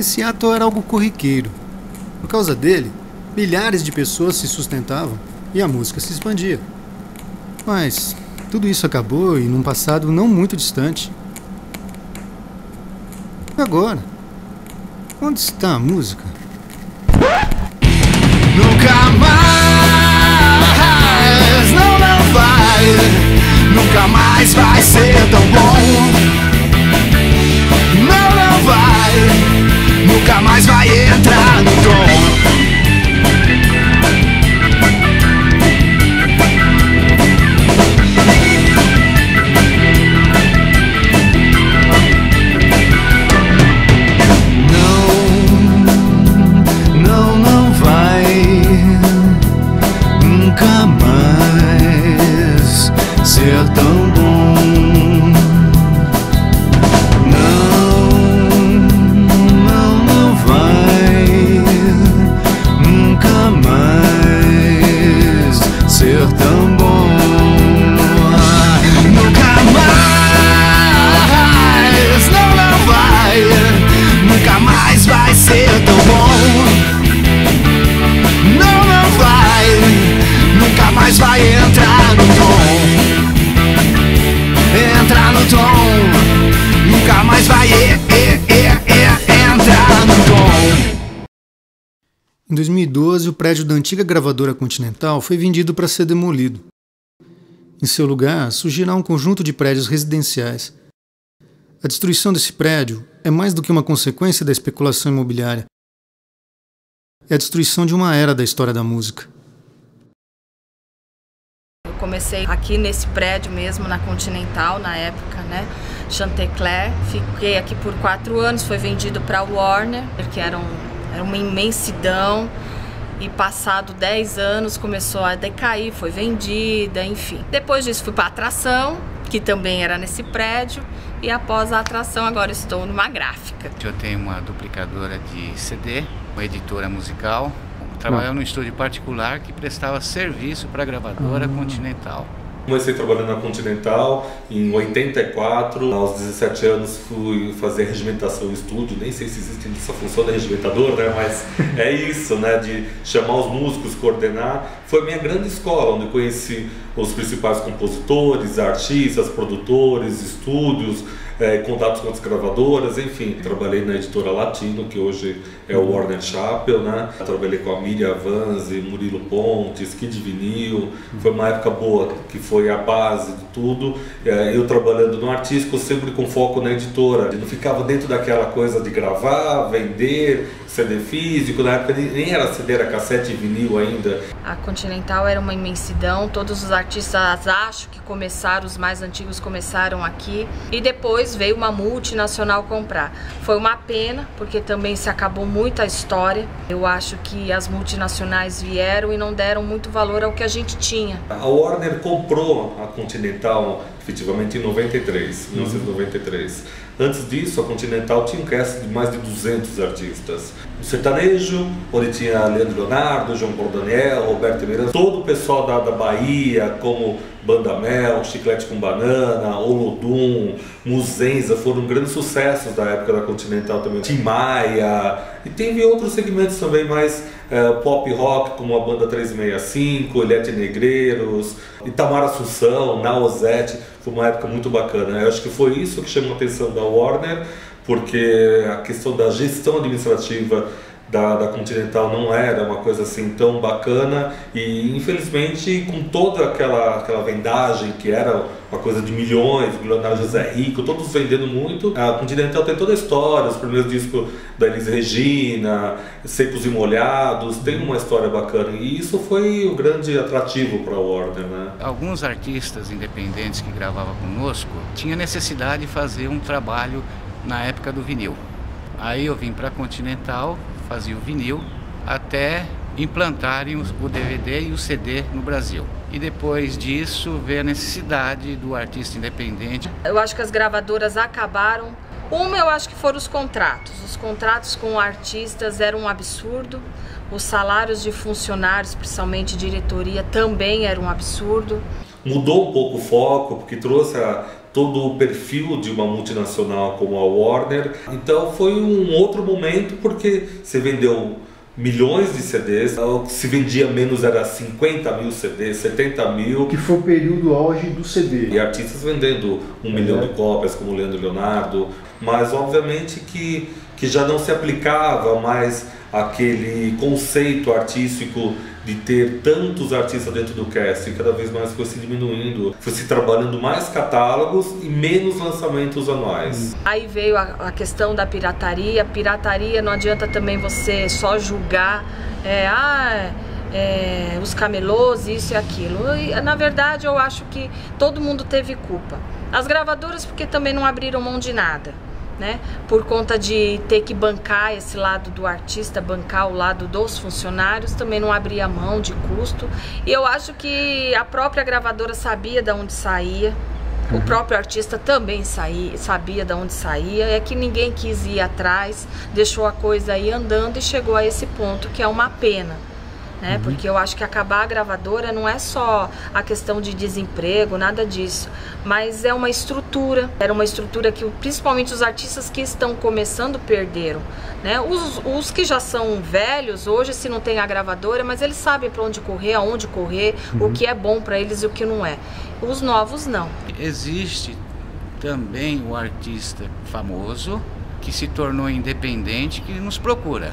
Esse ato era algo corriqueiro. Por causa dele, milhares de pessoas se sustentavam e a música se expandia. Mas tudo isso acabou e num passado não muito distante. E agora? Onde está a música? Nunca mais, não vai. Nunca mais vai ser tão bom. Não vai. Nunca mais vai entrar no tom. Não vai. Nunca mais ser tão bom. Não vai. Nunca mais ser tão bom. Nunca mais. Não vai. Nunca mais vai ser tão bom. Não vai. Nunca mais vai entrar no tom. Entrar no tom. Nunca mais vai entrar no tom. Em 2012, o prédio da antiga gravadora Continental foi vendido para ser demolido. Em seu lugar, surgirá um conjunto de prédios residenciais. A destruição desse prédio é mais do que uma consequência da especulação imobiliária. É a destruição de uma era da história da música. Eu comecei aqui nesse prédio mesmo, na Continental, na época, né? Chantecler. Fiquei aqui por 4 anos, foi vendido para a Warner, que era uma imensidão. E passado 10 anos começou a decair, foi vendida, enfim. Depois disso fui para a Atração, que também era nesse prédio. E após a Atração agora estou numa gráfica. Eu tenho uma duplicadora de CD, uma editora musical. Trabalhava num estúdio particular que prestava serviço para a gravadora Continental. Comecei trabalhando na Continental em 84, aos 17 anos fui fazer regimentação em estúdio, nem sei se existe essa função de regimentador, né? Mas é isso, né? De chamar os músicos, coordenar. Foi a minha grande escola, onde conheci os principais compositores, artistas, produtores, estúdios, contatos com as gravadoras, enfim. Trabalhei na editora Latino, que hoje é o Warner Chappell, né? Trabalhei com a Miriam Vanzi, Murilo Pontes, Kid Vinil. Foi uma época boa, que foi a base de tudo. Eu trabalhando no artístico, sempre com foco na editora. Eu não ficava dentro daquela coisa de gravar, vender, CD físico. Na época nem era CD, era cassete e vinil ainda. A Continental era uma imensidão, todos os artistas, acho que começaram, os mais antigos começaram aqui. E depois veio uma multinacional comprar. Foi uma pena, porque também se acabou muito a história. Eu acho que as multinacionais vieram e não deram muito valor ao que a gente tinha. A Warner comprou a Continental efetivamente em 1993. Antes disso, a Continental tinha um cast de mais de 200 artistas. O sertanejo, onde tinha Leandro Leonardo, João Paulo Daniel, Roberto Miranda, todo o pessoal da Bahia, como Banda Mel, Chiclete com Banana, Olodum, Muzenza, foram grandes sucessos da época da Continental também. Tim Maia, e teve outros segmentos também mais pop rock, como a Banda 365, Eliette Negreiros, Itamar Assunção, Naozete. Foi uma época muito bacana. Eu acho que foi isso que chamou a atenção da Warner, porque a questão da gestão administrativa da Continental não era uma coisa assim tão bacana e infelizmente com toda aquela vendagem que era uma coisa de milhões, o milionário José Rico, todos vendendo muito, a Continental tem toda a história, os primeiros discos da Elis Regina, Secos e Molhados, tem uma história bacana e isso foi o grande atrativo para a Warner, né? Alguns artistas independentes que gravavam conosco tinham necessidade de fazer um trabalho na época do vinil. Aí eu vim para a Continental, fazia o vinil, até implantarem o DVD e o CD no Brasil. E depois disso veio a necessidade do artista independente. Eu acho que as gravadoras acabaram. Eu acho que foram os contratos. Os contratos com artistas eram um absurdo. Os salários de funcionários, principalmente diretoria, também eram um absurdo. Mudou um pouco o foco, porque trouxe todo o perfil de uma multinacional como a Warner. Então foi um outro momento, porque você vendeu milhões de CDs, o que se vendia menos era 50 mil CDs, 70 mil. Que foi o período auge do CD. E artistas vendendo 1 milhão de cópias, como Leandro e Leonardo, mas obviamente que já não se aplicava mais aquele conceito artístico de ter tantos artistas dentro do casting. Cada vez mais foi se diminuindo, foi se trabalhando mais catálogos e menos lançamentos anuais. Aí veio a questão da pirataria. Pirataria, não adianta também você só julgar os camelôs, isso e aquilo. E, na verdade, eu acho que todo mundo teve culpa. As gravadoras, porque também não abriram mão de nada, né? Por conta de ter que bancar esse lado do artista, bancar o lado dos funcionários, também não abria mão de custo. E eu acho que a própria gravadora sabia de onde saía, o próprio artista também sabia de onde saía, é que ninguém quis ir atrás, deixou a coisa aí andando e chegou a esse ponto, que é uma pena. Né? Porque eu acho que acabar a gravadora não é só a questão de desemprego, nada disso, mas é uma estrutura, era uma estrutura que principalmente os artistas que estão começando perderam, né? Os que já são velhos hoje, se não tem a gravadora, mas eles sabem para onde correr, aonde correr, o que é bom para eles e o que não é. Os novos não. Existe também o artista famoso que se tornou independente, que nos procura.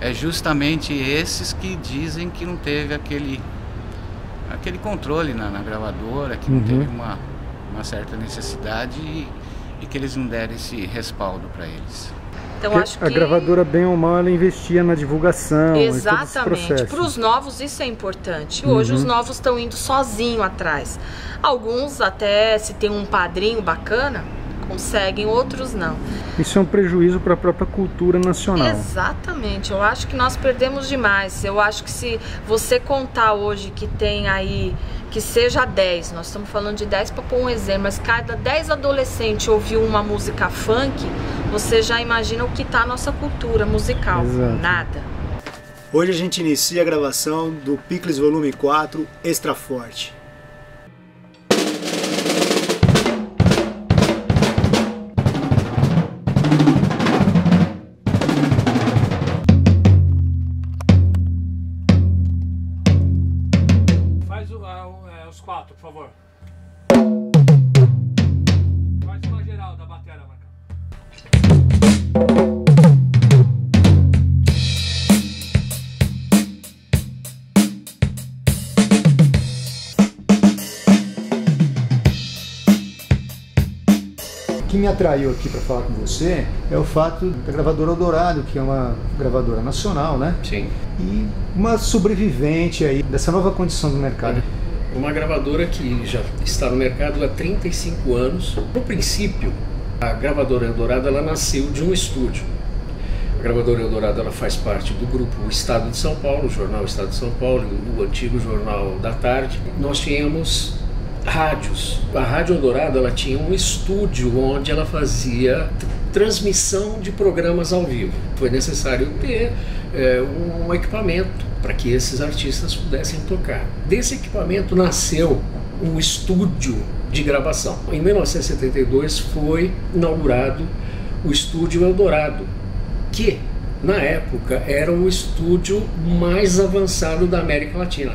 É justamente esses que dizem que não teve aquele controle na gravadora, que não teve uma certa necessidade e que eles não deram esse respaldo para eles. Então, acho que a gravadora, bem ou mal, ela investia na divulgação. Exatamente. Para os novos isso é importante. Hoje os novos estão indo sozinho atrás. Alguns até, se tem um padrinho bacana, conseguem, outros não. Isso é um prejuízo para a própria cultura nacional. Exatamente, eu acho que nós perdemos demais. Eu acho que se você contar hoje que tem aí, que seja 10, nós estamos falando de 10 para pôr um exemplo, mas cada 10 adolescentes ouviu uma música funk, você já imagina o que está a nossa cultura musical. Exato. Nada. Hoje a gente inicia a gravação do Picles Volume 4 Extra Forte. Os 4, por favor. Faz uma geral da bateria, Marcão. O que me atraiu aqui para falar com você é o fato da gravadora Eldorado, que é uma gravadora nacional, né? Sim. E uma sobrevivente aí dessa nova condição do mercado. Uma gravadora que já está no mercado há 35 anos. No princípio, a gravadora Eldorado ela nasceu de um estúdio. A gravadora Eldorado ela faz parte do grupo Estado de São Paulo, o jornal Estado de São Paulo, o antigo Jornal da Tarde. Nós tínhamos rádios. A Rádio Eldorado ela tinha um estúdio onde ela fazia transmissão de programas ao vivo. Foi necessário ter um equipamento para que esses artistas pudessem tocar. Desse equipamento nasceu um estúdio de gravação. Em 1972 foi inaugurado o Estúdio Eldorado, que na época era o estúdio mais avançado da América Latina.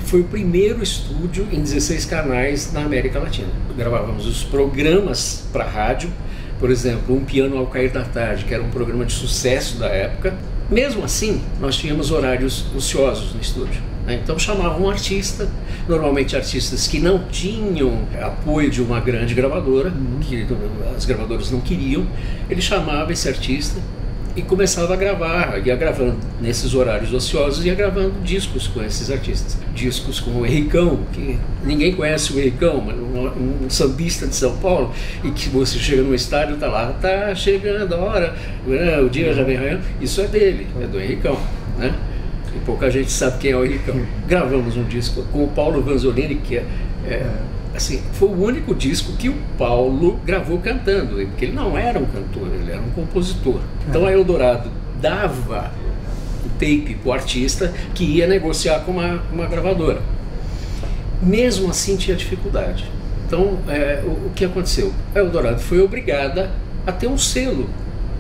Foi o primeiro estúdio em 16 canais na América Latina. Gravávamos os programas para rádio, por exemplo, Um Piano ao Cair da Tarde, que era um programa de sucesso da época. Mesmo assim, nós tínhamos horários ociosos no estúdio. Então chamavam um artista, normalmente artistas que não tinham apoio de uma grande gravadora, que as gravadoras não queriam. Ele chamava esse artista e começava a gravar, ia gravando nesses horários ociosos, ia gravando discos com esses artistas. Discos como o Henricão, que ninguém conhece o Henricão, mas um sambista de São Paulo, e que você chega no estádio, tá lá, tá chegando a hora, o dia já vem raiando. Isso é dele, é do Henricão, né? E pouca gente sabe quem é o Henricão. Gravamos um disco com o Paulo Vanzolini, que assim, foi o único disco que o Paulo gravou cantando, porque ele não era um cantor, ele era um compositor. Então a Eldorado dava o tape para o artista que ia negociar com uma gravadora. Mesmo assim tinha dificuldade. Então, o que aconteceu? A Eldorado foi obrigada a ter um selo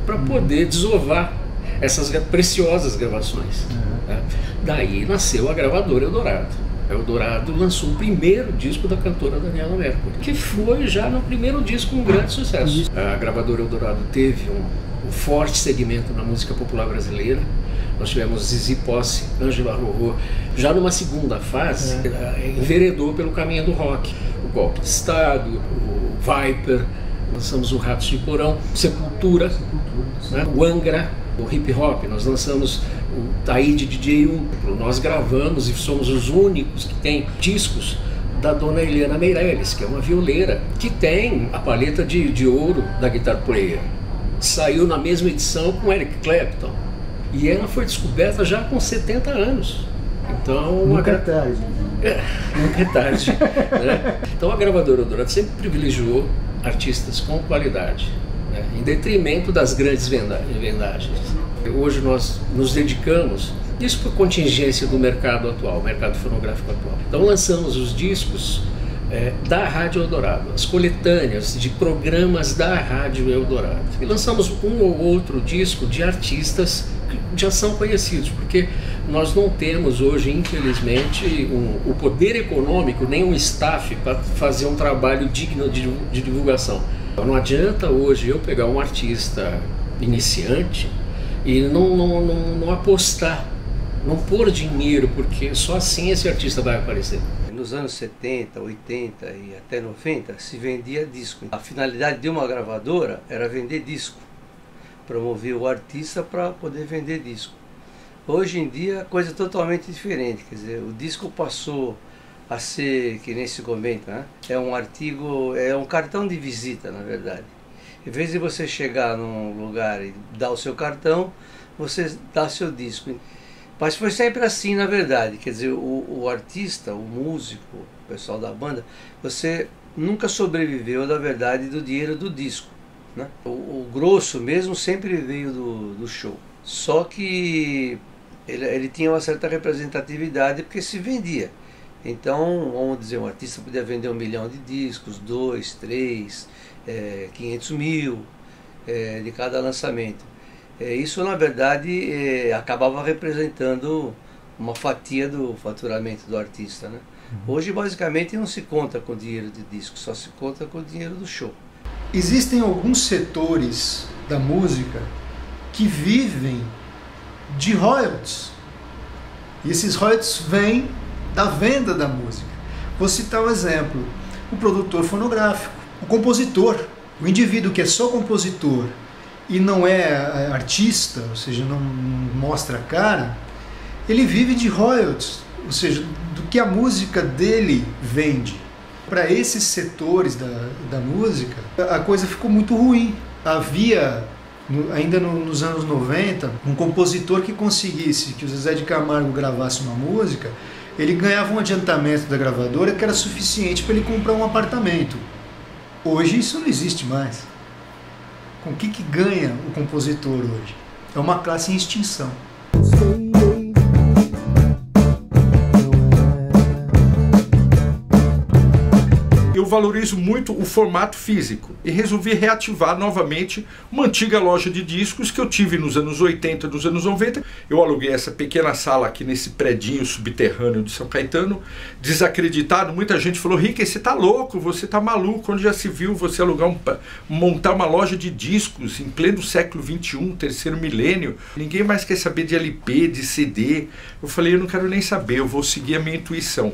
para poder desovar essas preciosas gravações. Né? Daí nasceu a gravadora Eldorado. A Eldorado lançou o primeiro disco da cantora Daniela Mercury, que foi já no primeiro disco um grande sucesso. A gravadora Eldorado teve um forte segmento na música popular brasileira. Nós tivemos Zizi Posse, Ângela Rorô, já numa segunda fase, enveredou pelo caminho do rock. O Golpe de Estado, o Viper, lançamos o Ratos de Porão, Sepultura, né? O Angra, o hip hop, nós lançamos o Taíde DJ 1, nós gravamos e somos os únicos que tem discos da dona Eliana Meirelles, que é uma violeira, que tem a palheta de ouro da Guitar Player. Saiu na mesma edição com Eric Clapton. E ela foi descoberta já com 70 anos. Então, nunca é tarde. Nunca é tarde. Né? Então a gravadora Eldorado sempre privilegiou artistas com qualidade, né? Em detrimento das grandes vendagens. Hoje nós nos dedicamos, isso por contingência do mercado atual, mercado fonográfico atual. Então lançamos os discos da Rádio Eldorado, as coletâneas de programas da Rádio Eldorado. E lançamos um ou outro disco de artistas que já são conhecidos, porque nós não temos hoje, infelizmente, o poder econômico, nem um staff para fazer um trabalho digno de divulgação. Não adianta hoje eu pegar um artista iniciante e não apostar, não pôr dinheiro, porque só assim esse artista vai aparecer. Nos anos 70, 80 e até 90 se vendia disco. A finalidade de uma gravadora era vender disco, promover o artista para poder vender disco. Hoje em dia, coisa totalmente diferente, quer dizer, o disco passou a ser, que nem se comenta, né? É um artigo, é um cartão de visita, na verdade. Em vez de você chegar num lugar e dar o seu cartão, você dá seu disco. Mas foi sempre assim, na verdade, quer dizer, o artista, o músico, o pessoal da banda, você nunca sobreviveu, na verdade, do dinheiro do disco, né? O grosso mesmo sempre veio do show, só que ele tinha uma certa representatividade porque se vendia. Então, vamos dizer, um artista podia vender 1 milhão de discos, 2, 3, 500 mil de cada lançamento. Isso, na verdade, acabava representando uma fatia do faturamento do artista, né? Hoje, basicamente, não se conta com dinheiro de disco, só se conta com o dinheiro do show. Existem alguns setores da música que vivem de royalties. E esses royalties vêm da venda da música. Vou citar um exemplo. O produtor fonográfico, o compositor, o indivíduo que é só compositor e não é artista, ou seja, não mostra a cara, ele vive de royalties, ou seja, do que a música dele vende. Para esses setores da música, a coisa ficou muito ruim. Havia, ainda nos anos 90, um compositor que conseguisse que o Zezé de Camargo gravasse uma música, ele ganhava um adiantamento da gravadora que era suficiente para ele comprar um apartamento. Hoje isso não existe mais. Com o que ganha o compositor hoje? É uma classe em extinção. Eu valorizo muito o formato físico e resolvi reativar novamente uma antiga loja de discos que eu tive nos anos 80, nos anos 90. Eu aluguei essa pequena sala aqui nesse predinho subterrâneo de São Caetano, desacreditado. Muita gente falou: Rick, você tá louco, você tá maluco, onde já se viu você montar uma loja de discos em pleno século XXI, terceiro milênio? Ninguém mais quer saber de LP, de CD. Eu falei, eu não quero nem saber, eu vou seguir a minha intuição.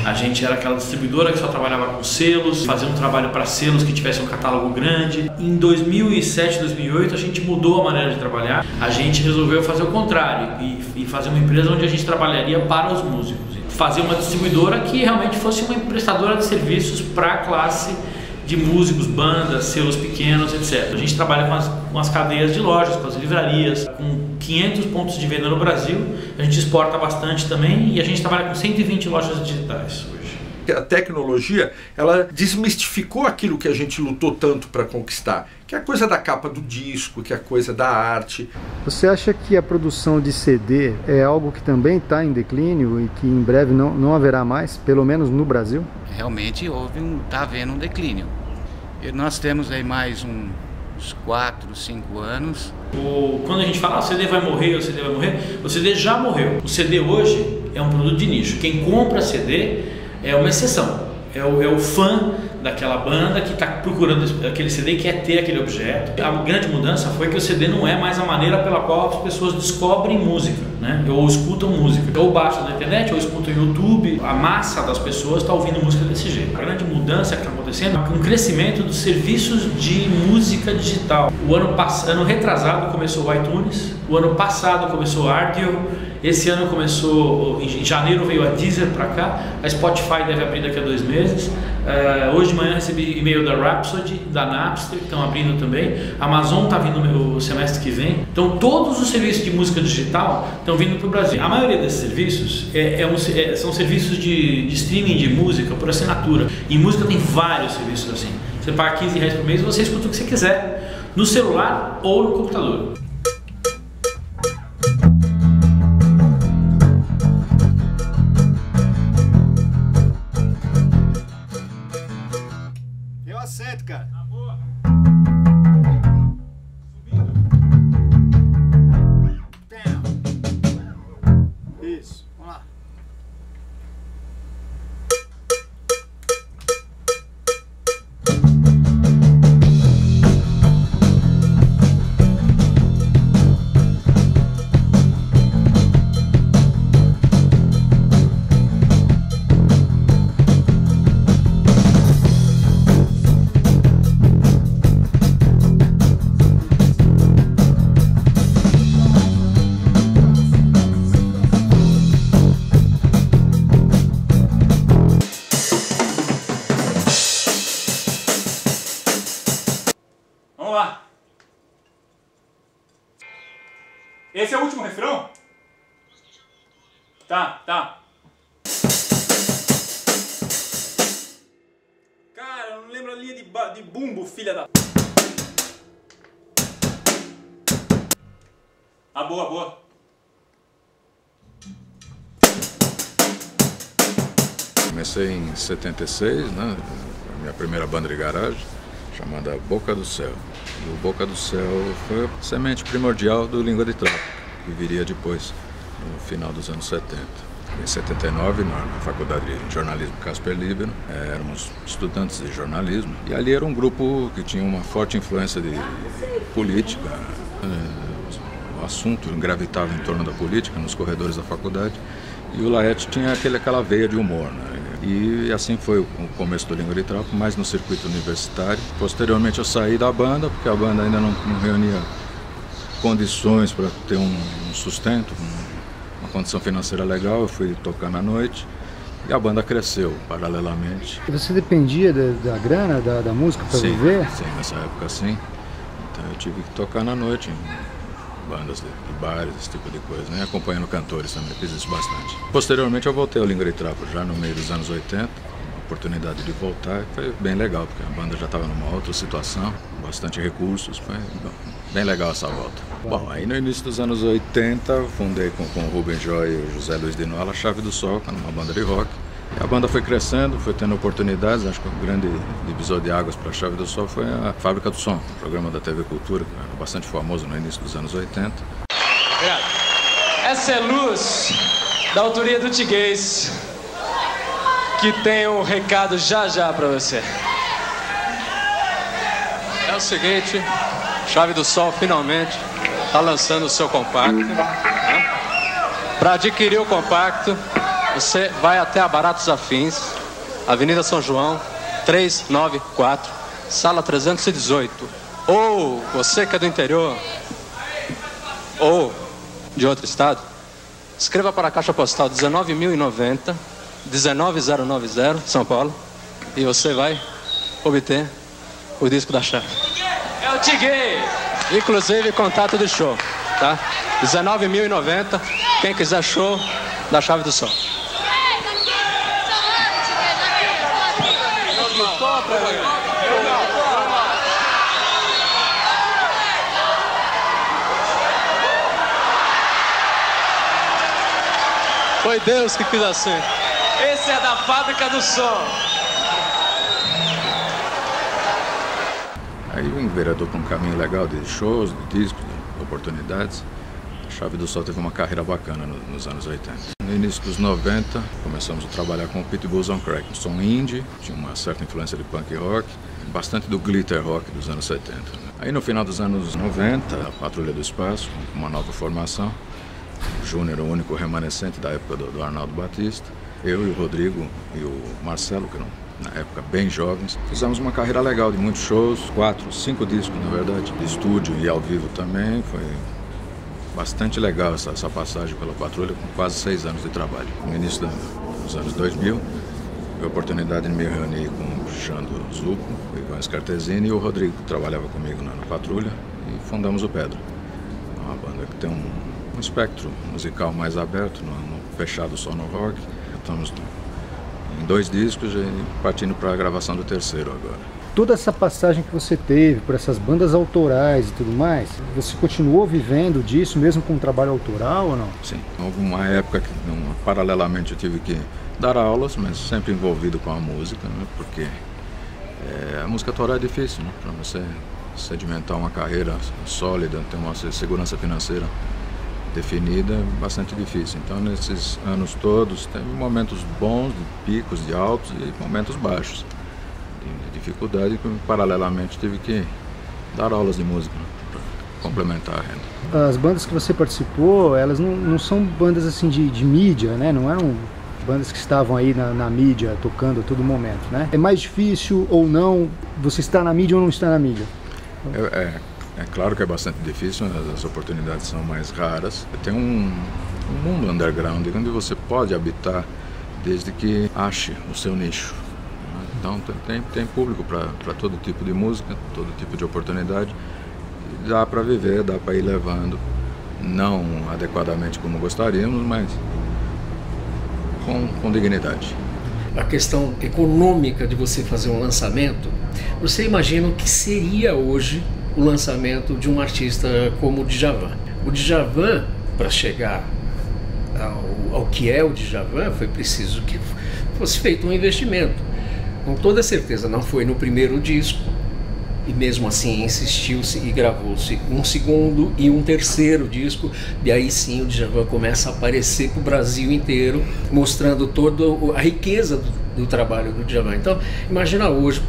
A gente era aquela distribuidora que só trabalhava com selos, fazia um trabalho para selos que tivessem um catálogo grande. Em 2007, 2008 a gente mudou a maneira de trabalhar. A gente resolveu fazer o contrário e fazer uma empresa onde a gente trabalharia para os músicos. Fazer uma distribuidora que realmente fosse uma prestadora de serviços para a classe de músicos, bandas, selos pequenos, etc. A gente trabalha com as cadeias de lojas, com as livrarias, com 500 pontos de venda no Brasil. A gente exporta bastante também e a gente trabalha com 120 lojas digitais hoje. A tecnologia, ela desmistificou aquilo que a gente lutou tanto para conquistar, que é a coisa da capa do disco, que é a coisa da arte. Você acha que a produção de CD é algo que também está em declínio e que em breve não haverá mais, pelo menos no Brasil? Realmente está havendo um declínio. E nós temos aí mais uns 4, 5 anos. Quando a gente fala o CD vai morrer, o CD já morreu. O CD hoje é um produto de nicho. Quem compra CD é uma exceção. É o fã daquela banda que está procurando aquele CD e quer ter aquele objeto. A grande mudança foi que o CD não é mais a maneira pela qual as pessoas descobrem música, né? Ou escutam música. Ou baixam na internet, ou escutam no YouTube. A massa das pessoas está ouvindo música desse jeito. A grande mudança que está acontecendo é um crescimento dos serviços de música digital. O ano retrasado começou o iTunes, o ano passado começou o Ardio, esse ano começou, em janeiro veio a Deezer para cá, a Spotify deve abrir daqui a 2 meses. Hoje de manhã recebi e-mail da Rhapsody, da Napster, que estão abrindo também. A Amazon está vindo no semestre que vem. Então todos os serviços de música digital estão vindo para o Brasil. A maioria desses serviços são serviços de streaming de música por assinatura. E música tem vários serviços assim. Você paga R$15 por mês e você escuta o que você quiser, no celular ou no computador. Eu aceito, cara. Boa. Isso, vamos lá. Vamos lá. Esse é o último refrão? Tá. Cara, eu não lembro a linha de bumbo, filha da... Ah, boa. Comecei em 76, né? A minha primeira banda de garagem, chamada Boca do Céu. E o Boca do Céu foi a semente primordial do Língua de Trapo, que viria depois, no final dos anos 70. Em 79, na Faculdade de Jornalismo Casper Libero, éramos estudantes de jornalismo, e ali era um grupo que tinha uma forte influência de política. O assunto gravitava em torno da política, nos corredores da faculdade, e o Laerte tinha aquela veia de humor, né? E assim foi o começo do Língua de Trapo, mais no circuito universitário. Posteriormente eu saí da banda, porque a banda ainda não reunia condições para ter um sustento, uma condição financeira legal. Eu fui tocar na noite e a banda cresceu paralelamente. E você dependia da grana, da música para viver? Sim, nessa época sim. Então eu tive que tocar na noite, em bandas de bares, esse tipo de coisa, né? Acompanhando cantores também, fiz isso bastante. Posteriormente eu voltei ao Língua de Trapo, já no meio dos anos 80, a oportunidade de voltar, foi bem legal, porque a banda já estava numa outra situação, bastante recursos, foi bem legal essa volta. Bom, aí no início dos anos 80, fundei com o Rubem Joy e o José Luiz de Nola a Chave do Sol, uma banda de rock. E a banda foi crescendo, foi tendo oportunidades. Acho que o grande divisor de águas para a Chave do Sol foi a Fábrica do Som, um programa da TV Cultura, que era bastante famoso no início dos anos 80. Obrigado. Essa é Luz, da autoria do Tiguez, que tem um recado já para você. É o seguinte, Chave do Sol finalmente está lançando o seu compacto. Para adquirir o compacto, você vai até a Baratos Afins, Avenida São João, 394, sala 318. Ou você que é do interior, ou de outro estado, escreva para a Caixa Postal 19.090, 19090, São Paulo, e você vai obter o disco da Chave. É o Tiguei! Inclusive contato de show, tá? 19.090, quem quiser show da Chave do Sol. Foi Deus que quis assim. Esse é da Fábrica do Som. Aí eu enveredou para um caminho legal de shows, de discos, de oportunidades. A Chave do Sol teve uma carreira bacana nos anos 80. No início dos 90, começamos a trabalhar com o Pitbulls on Crack. Um som indie, tinha uma certa influência de punk rock, bastante do glitter rock dos anos 70. Aí no final dos anos 90, a Patrulha do Espaço, com uma nova formação. O Júnior, o único remanescente da época do Arnaldo Batista. Eu e o Rodrigo e o Marcelo, que eram na época bem jovens, fizemos uma carreira legal de muitos shows, 4, 5 discos na verdade, de estúdio e ao vivo também. Foi bastante legal essa passagem pela Patrulha, com quase 6 anos de trabalho. No início dos anos 2000, tive a oportunidade de me reunir com o Xando Zucco, o Ivan Scartesini e o Rodrigo, que trabalhava comigo na Patrulha, e fundamos o Pedra. Uma banda que tem um espectro musical mais aberto, não fechado só no rock. Estamos em 2 discos e partindo para a gravação do 3º agora. Toda essa passagem que você teve por essas bandas autorais e tudo mais, você continuou vivendo disso mesmo com um trabalho autoral ou não? Sim, houve uma época que paralelamente eu tive que dar aulas, mas sempre envolvido com a música, né? Porque a música autoral é difícil, né? Para você sedimentar uma carreira sólida, ter uma segurança financeira definida, é bastante difícil. Então nesses anos todos teve momentos bons, de picos, de altos e momentos baixos de dificuldade, que paralelamente tive que dar aulas de música, né, para complementar a renda. As bandas que você participou, elas não são bandas assim de mídia, né? Não eram bandas que estavam aí na mídia tocando a todo momento, né? É mais difícil ou não você estar na mídia ou não estar na mídia? É claro que é bastante difícil, as oportunidades são mais raras. Tem um mundo underground onde você pode habitar desde que ache o seu nicho. Então tem público para todo tipo de música, todo tipo de oportunidade. E dá para viver, dá para ir levando, não adequadamente como gostaríamos, mas com dignidade. A questão econômica de você fazer um lançamento, você imagina o que seria hoje o lançamento de um artista como o Djavan. O Djavan, para chegar ao que é o Djavan, foi preciso que fosse feito um investimento. Com toda certeza não foi no primeiro disco, e mesmo assim insistiu-se e gravou-se um 2º e um 3º disco, e aí sim o Djavan começa a aparecer para o Brasil inteiro, mostrando toda a riqueza do trabalho do Djavan. Então, imagina hoje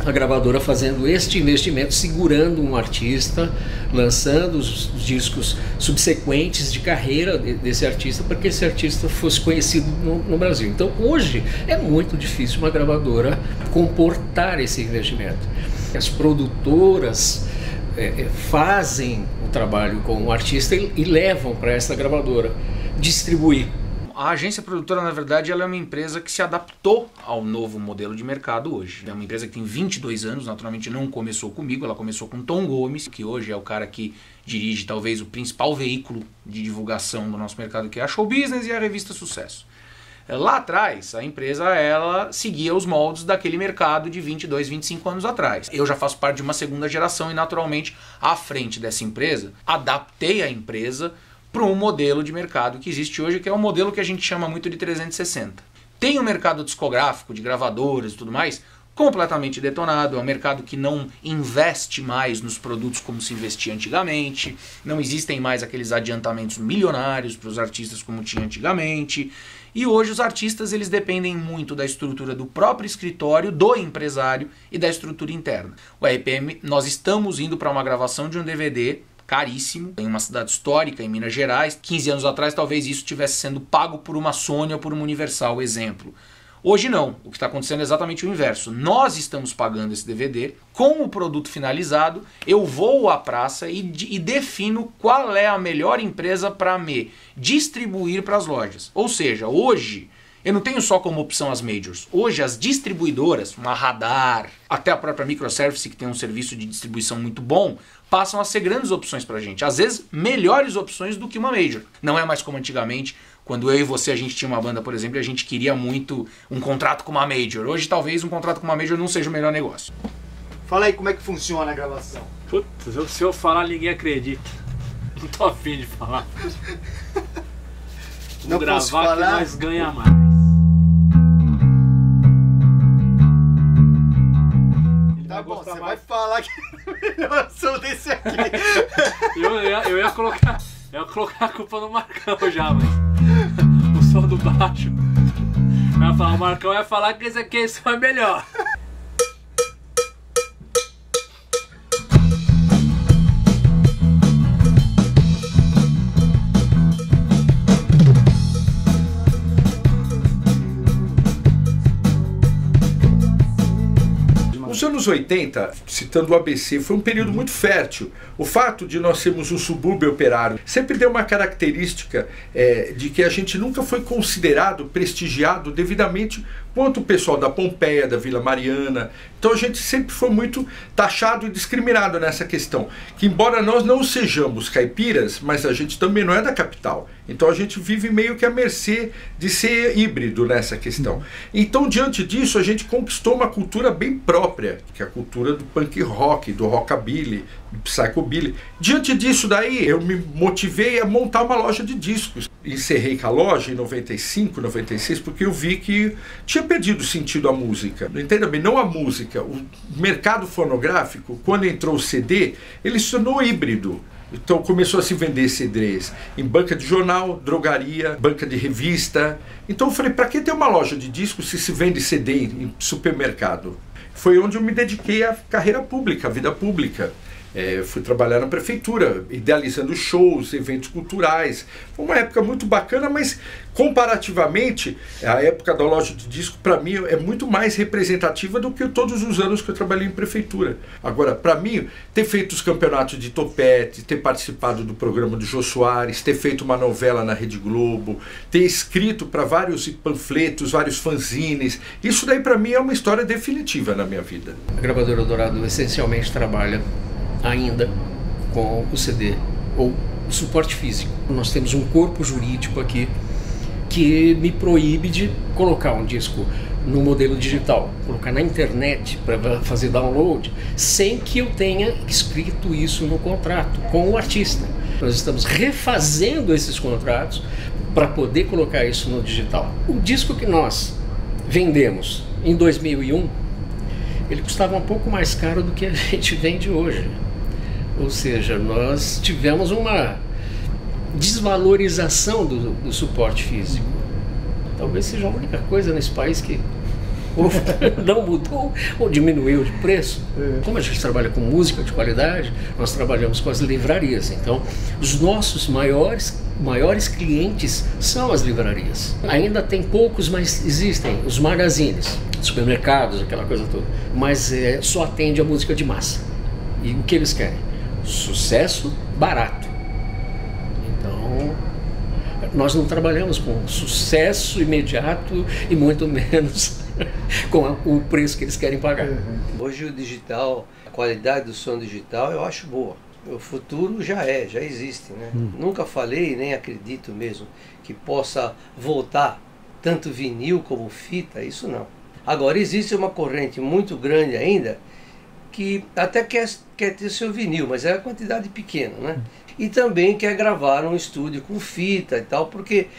a gravadora fazendo este investimento, segurando um artista, lançando os discos subsequentes de carreira desse artista, para que esse artista fosse conhecido no Brasil. Então hoje é muito difícil uma gravadora comportar esse investimento. As produtoras fazem o trabalho com o artista e levam para essa gravadora distribuir. A agência produtora, na verdade, ela é uma empresa que se adaptou ao novo modelo de mercado hoje. É uma empresa que tem 22 anos, naturalmente não começou comigo, ela começou com Tom Gomes, que hoje é o cara que dirige talvez o principal veículo de divulgação do nosso mercado, que é a Show Business e a revista Sucesso. Lá atrás, a empresa ela seguia os moldes daquele mercado de 22, 25 anos atrás. Eu já faço parte de uma 2ª geração e, naturalmente, à frente dessa empresa, adaptei a empresa para um modelo de mercado que existe hoje, que é um modelo que a gente chama muito de 360. Tem o mercado discográfico, de gravadoras e tudo mais, completamente detonado, é um mercado que não investe mais nos produtos como se investia antigamente, não existem mais aqueles adiantamentos milionários para os artistas como tinha antigamente, e hoje os artistas eles dependem muito da estrutura do próprio escritório, do empresário e da estrutura interna. O RPM, nós estamos indo para uma gravação de um DVD caríssimo, em uma cidade histórica, em Minas Gerais. 15 anos atrás, talvez isso estivesse sendo pago por uma Sony ou por uma Universal, exemplo. Hoje não, o que está acontecendo é exatamente o inverso. Nós estamos pagando esse DVD, com o produto finalizado, eu vou à praça e defino qual é a melhor empresa para me distribuir para as lojas. Ou seja, hoje eu não tenho só como opção as majors. Hoje as distribuidoras, uma Radar, até a própria Microservice, que tem um serviço de distribuição muito bom, passam a ser grandes opções para a gente. Às vezes melhores opções do que uma major. Não é mais como antigamente, Quando eu e você, a gente tinha uma banda, por exemplo, e a gente queria muito um contrato com uma major. Hoje, talvez, um contrato com uma major não seja o melhor negócio. Fala aí como é que funciona a gravação. Putz, se eu falar, ninguém acredita. Não tô afim de falar. Não gravar posso falar? Que nós ganha mais. Tá bom, você vai falar que eu sou desse aqui. eu ia colocar a culpa no Marcão já, mas o som do baixo. O Marcão ia falar que esse aqui é melhor. Os anos 80, citando o ABC, foi um período muito fértil. O fato de nós sermos um subúrbio operário sempre deu uma característica de que a gente nunca foi considerado, prestigiado devidamente quanto o pessoal da Pompeia, da Vila Mariana. Então a gente sempre foi muito taxado e discriminado nessa questão. Que embora nós não sejamos caipiras, mas a gente também não é da capital. Então a gente vive meio que à mercê de ser híbrido nessa questão. Então diante disso a gente conquistou uma cultura bem própria, que é a cultura do punk rock, do rockabilly, do psychobilly. Diante disso daí eu me motivei a montar uma loja de discos. Encerrei com a loja em 95, 96, porque eu vi que tinha perdido sentido a música. Entenda bem, não a música. O mercado fonográfico, quando entrou o CD, ele se tornou híbrido. Então começou a se vender CDs em banca de jornal, drogaria, banca de revista. Então eu falei, para que ter uma loja de discos se vende CD em supermercado? Foi onde eu me dediquei à carreira pública, à vida pública. Fui trabalhar na prefeitura, idealizando shows, eventos culturais. Foi uma época muito bacana, mas comparativamente, a época da loja de disco, para mim, é muito mais representativa do que todos os anos que eu trabalhei em prefeitura. Agora, para mim, ter feito os campeonatos de topete, ter participado do programa do Jô Soares, ter feito uma novela na Rede Globo, ter escrito para vários panfletos, vários fanzines, isso daí para mim é uma história definitiva na minha vida. A Gravadora Eldorado essencialmente trabalha ainda com o CD ou o suporte físico. Nós temos um corpo jurídico aqui que me proíbe de colocar um disco no modelo digital, colocar na internet para fazer download, sem que eu tenha escrito isso no contrato com o artista. Nós estamos refazendo esses contratos para poder colocar isso no digital. O disco que nós vendemos em 2001, ele custava um pouco mais caro do que a gente vende hoje. Ou seja, nós tivemos uma desvalorização do suporte físico. Talvez seja a única coisa nesse país que ou não mudou ou diminuiu de preço. Como a gente trabalha com música de qualidade, nós trabalhamos com as livrarias. Então, os nossos maiores clientes são as livrarias. Ainda tem poucos, mas existem os magazines, supermercados, aquela coisa toda. Mas só atende a música de massa. E o que eles querem? Sucesso barato. Então, nós não trabalhamos com sucesso imediato e muito menos com o preço que eles querem pagar. Hoje o digital, a qualidade do som digital eu acho boa. O futuro já existe, né? Nunca falei, nem acredito mesmo, que possa voltar tanto vinil como fita, isso não. Agora existe uma corrente muito grande ainda que até quer ter seu vinil, mas é a quantidade pequena, né? E também quer gravar num estúdio com fita e tal, porque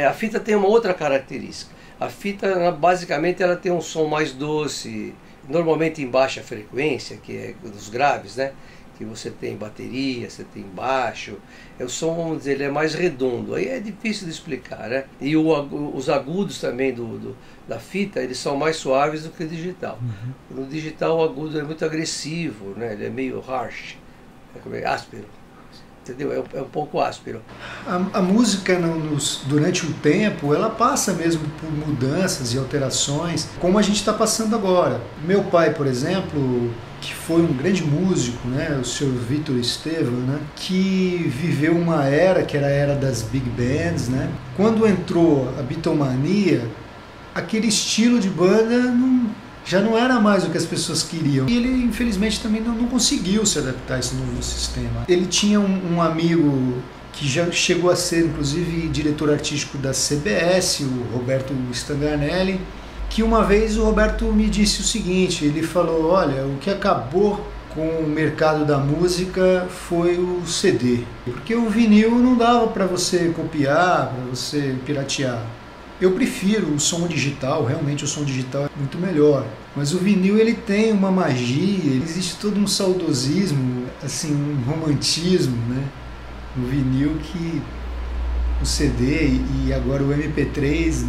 a fita tem uma outra característica. A fita, basicamente, ela tem um som mais doce, normalmente em baixa frequência, que é dos graves, né? Que você tem bateria, você tem baixo, o som, vamos dizer, ele é mais redondo, aí é difícil de explicar, né? E os agudos também da fita, eles são mais suaves do que o digital. No digital o agudo é muito agressivo, né? Ele é meio harsh, áspero, entendeu? É um pouco áspero. A música durante o tempo, ela passa mesmo por mudanças e alterações, como a gente está passando agora. Meu pai, por exemplo, que foi um grande músico, né, o Sr. Vitor Estevam, né, que viveu uma era, que era a era das big bands, né. Quando entrou a Beatlemania, aquele estilo de banda já não era mais o que as pessoas queriam. E ele, infelizmente, também não conseguiu se adaptar a esse novo sistema. Ele tinha um amigo que já chegou a ser inclusive diretor artístico da CBS, o Roberto Stanganelli, que uma vez o Roberto me disse o seguinte, ele falou, olha, o que acabou com o mercado da música foi o CD, porque o vinil não dava para você copiar, para você piratear. Eu prefiro o som digital, realmente o som digital é muito melhor, mas o vinil ele tem uma magia, existe todo um saudosismo, assim, um romantismo, né? No vinil que o CD e agora o MP3,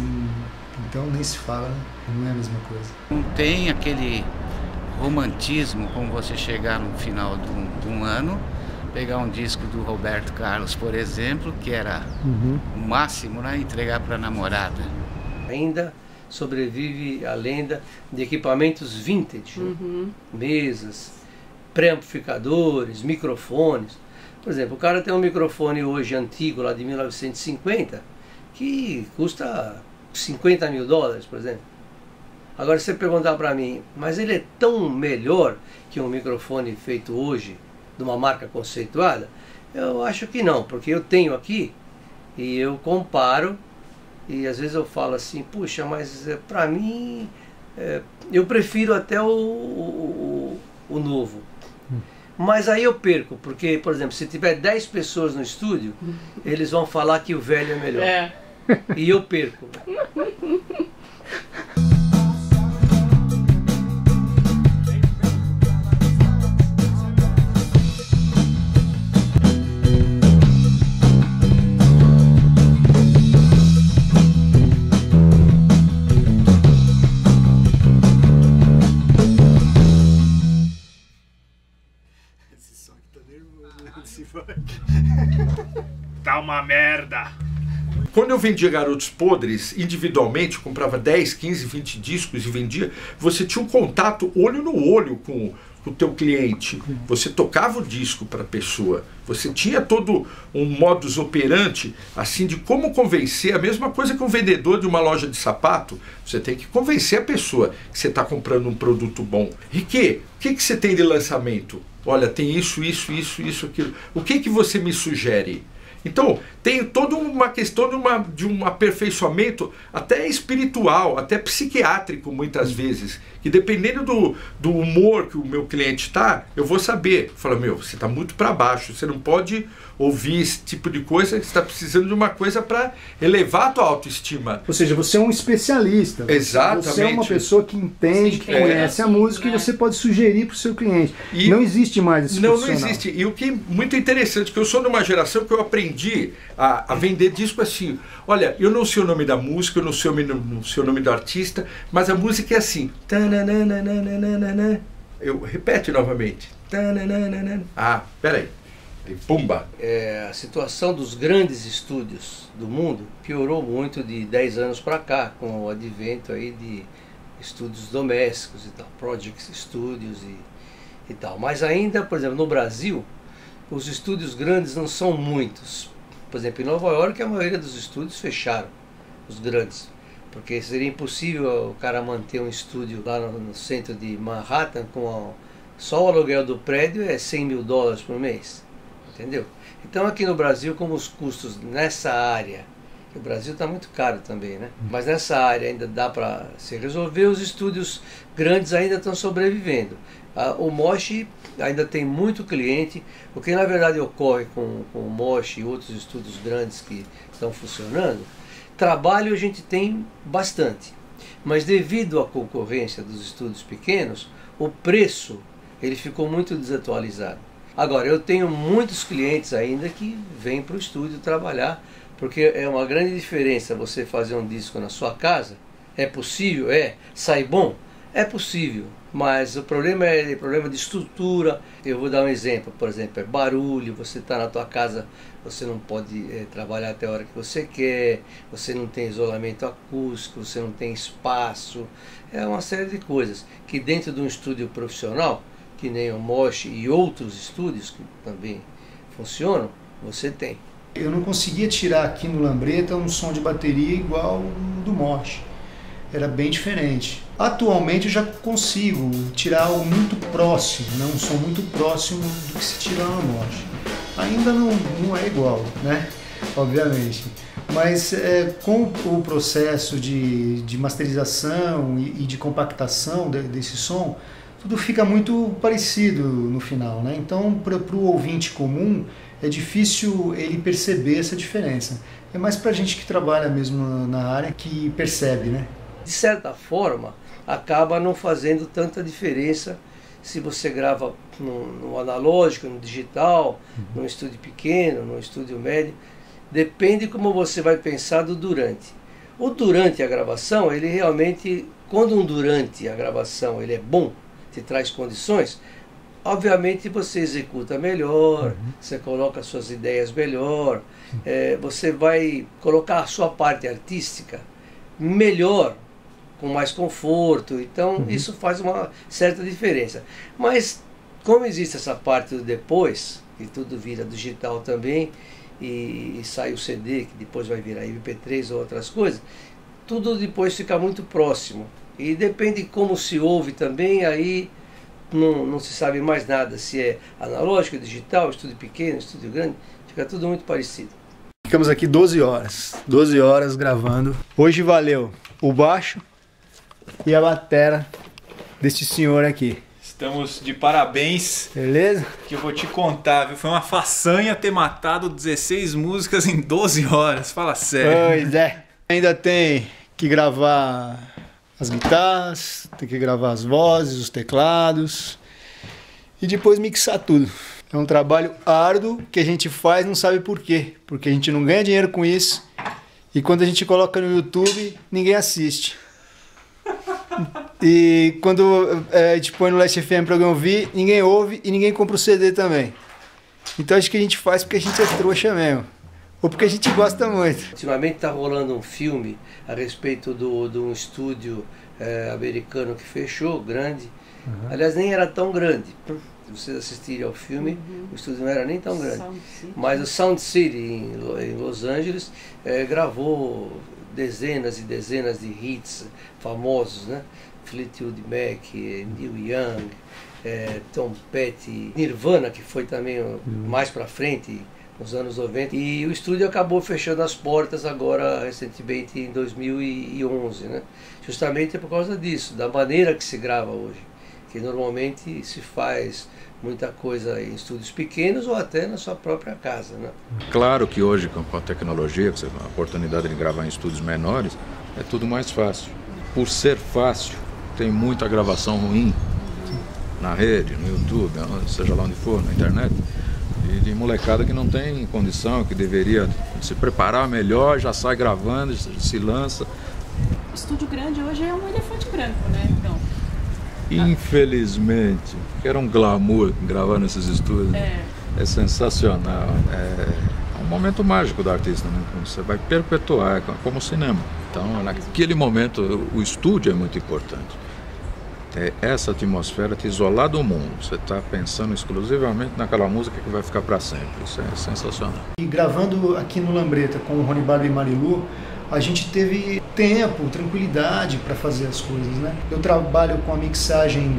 então nem se fala, né? Não é a mesma coisa. Não tem aquele romantismo como você chegar no final de um ano, pegar um disco do Roberto Carlos, por exemplo, que era o máximo, né, entregar para a namorada. Ainda sobrevive a lenda de equipamentos vintage, né? Mesas, pré-amplificadores, microfones. Por exemplo, o cara tem um microfone hoje antigo, lá de 1950, que custa $50 mil, por exemplo. Agora, se você perguntar para mim, mas ele é tão melhor que um microfone feito hoje, de uma marca conceituada? Eu acho que não, porque eu tenho aqui e eu comparo e às vezes eu falo assim, puxa, mas para mim eu prefiro até o novo. Mas aí eu perco, porque, por exemplo, se tiver 10 pessoas no estúdio, eles vão falar que o velho é melhor. E eu perco. Tá uma merda. Quando eu vendia Garotos Podres, individualmente, comprava 10, 15, 20 discos e vendia, você tinha um contato olho no olho com o teu cliente. Você tocava o disco para a pessoa. Você tinha todo um modus operandi, assim, de como convencer. A mesma coisa que um vendedor de uma loja de sapato. Você tem que convencer a pessoa que você está comprando um produto bom. Riquet, o que você tem de lançamento? Olha, tem isso, aquilo. O que você me sugere? Então, tem toda uma questão de um aperfeiçoamento até espiritual, até psiquiátrico, muitas vezes. Que dependendo do humor que o meu cliente está, eu vou saber. Fala, meu, você está muito para baixo, você não pode ouvir esse tipo de coisa, você está precisando de uma coisa para elevar a tua autoestima. Ou seja, você é um especialista. Exatamente. Você é uma pessoa que entende, que conhece a música e você pode sugerir para o seu cliente. E não existe mais esse profissional. Não existe. E o que é muito interessante, que eu sou de uma geração que eu aprendi a vender disco assim. Olha, eu não sei o nome da música, eu não sei o nome do artista, mas a música é assim. Eu repete novamente. Ah, peraí. E pumba. A situação dos grandes estúdios do mundo piorou muito de 10 anos para cá, com o advento aí de estúdios domésticos e tal, project studios e tal. Mas ainda, por exemplo, no Brasil, os estúdios grandes não são muitos. Por exemplo, em Nova York, a maioria dos estúdios fecharam, os grandes. Porque seria impossível o cara manter um estúdio lá no centro de Manhattan com só o aluguel do prédio é $100 mil por mês. Entendeu? Então aqui no Brasil, como os custos nessa área, que o Brasil está muito caro também, né? Mas nessa área ainda dá para se resolver, os estúdios grandes ainda estão sobrevivendo. O Mosh ainda tem muito cliente, o que na verdade ocorre com o Mosh e outros estúdios grandes que estão funcionando. Trabalho a gente tem bastante, mas devido à concorrência dos estúdios pequenos, o preço ele ficou muito desatualizado. Agora, eu tenho muitos clientes ainda que vêm para o estúdio trabalhar, porque é uma grande diferença você fazer um disco na sua casa. É possível? Sai bom? É possível, mas o problema é problema de estrutura. Eu vou dar um exemplo, por exemplo, é barulho. Você está na tua casa, você não pode trabalhar até a hora que você quer, você não tem isolamento acústico, você não tem espaço. É uma série de coisas que dentro de um estúdio profissional, que nem o Mosh e outros estúdios que também funcionam, você tem. Eu não conseguia tirar aqui no Lambreta um som de bateria igual o do Mosh. Era bem diferente. Atualmente eu já consigo tirar algo muito próximo, né? Um som muito próximo do que se tira no Mosh. Ainda não é igual, né? Obviamente. Mas com o processo de masterização e de compactação desse som, tudo fica muito parecido no final, né? Então, para o ouvinte comum, é difícil ele perceber essa diferença. É mais para a gente que trabalha mesmo na área que percebe, né? De certa forma, acaba não fazendo tanta diferença se você grava no analógico, no digital, num estúdio pequeno, num estúdio médio. Depende como você vai pensar do durante. O durante a gravação, ele realmente, quando um durante a gravação ele é bom, te traz condições, obviamente você executa melhor, você coloca suas ideias melhor, você vai colocar a sua parte artística melhor, com mais conforto, então isso faz uma certa diferença. Mas como existe essa parte do depois, que tudo vira digital também, e sai o CD, que depois vai virar MP3 ou outras coisas, tudo depois fica muito próximo. E depende de como se ouve também, aí não se sabe mais nada, se é analógico, digital, estúdio pequeno, estúdio grande, fica tudo muito parecido. Ficamos aqui 12 horas gravando. Hoje valeu o baixo e a batera deste senhor aqui. Estamos de parabéns. Beleza? Que eu vou te contar, viu? Foi uma façanha ter matado 16 músicas em 12 horas. Fala sério. Pois é. Ainda tem que gravar as guitarras, tem que gravar as vozes, os teclados e depois mixar tudo. É um trabalho árduo que a gente faz, não sabe por quê. Porque a gente não ganha dinheiro com isso e quando a gente coloca no YouTube, ninguém assiste. E quando a gente põe no Last FM pra alguém ouvir, ninguém ouve e ninguém compra o CD também. Então acho que a gente faz porque a gente é trouxa mesmo. Ou porque a gente gosta muito. Ultimamente está rolando um filme a respeito de um estúdio americano que fechou, grande. Aliás, nem era tão grande. Se vocês assistirem ao filme, o estúdio não era nem tão grande. Mas o Sound City, em Los Angeles, gravou dezenas e dezenas de hits famosos, né? Fleetwood Mac, Neil Young, Tom Petty, Nirvana, que foi também mais para frente, nos anos 90. E o estúdio acabou fechando as portas agora, recentemente, em 2011, né? Justamente por causa disso, da maneira que se grava hoje. Que normalmente se faz muita coisa em estúdios pequenos ou até na sua própria casa, né? Claro que hoje, com a tecnologia, a oportunidade de gravar em estúdios menores, é tudo mais fácil. Por ser fácil, tem muita gravação ruim na rede, no YouTube, seja lá onde for, na internet, e de molecada que não tem condição, que deveria se preparar melhor, já sai gravando, se lança. Estúdio grande hoje é um elefante branco, né? Então, infelizmente, que era um glamour gravar nesses estúdios, é sensacional, é um momento mágico do artista, né? Você vai perpetuar, como o cinema. Então, naquele momento, o estúdio é muito importante. Essa atmosfera te isolar do mundo. Você está pensando exclusivamente naquela música que vai ficar para sempre. Isso é sensacional. E gravando aqui no Lambreta com o Rony Barba e Marilu, a gente teve tempo, tranquilidade para fazer as coisas, né? Eu trabalho com a mixagem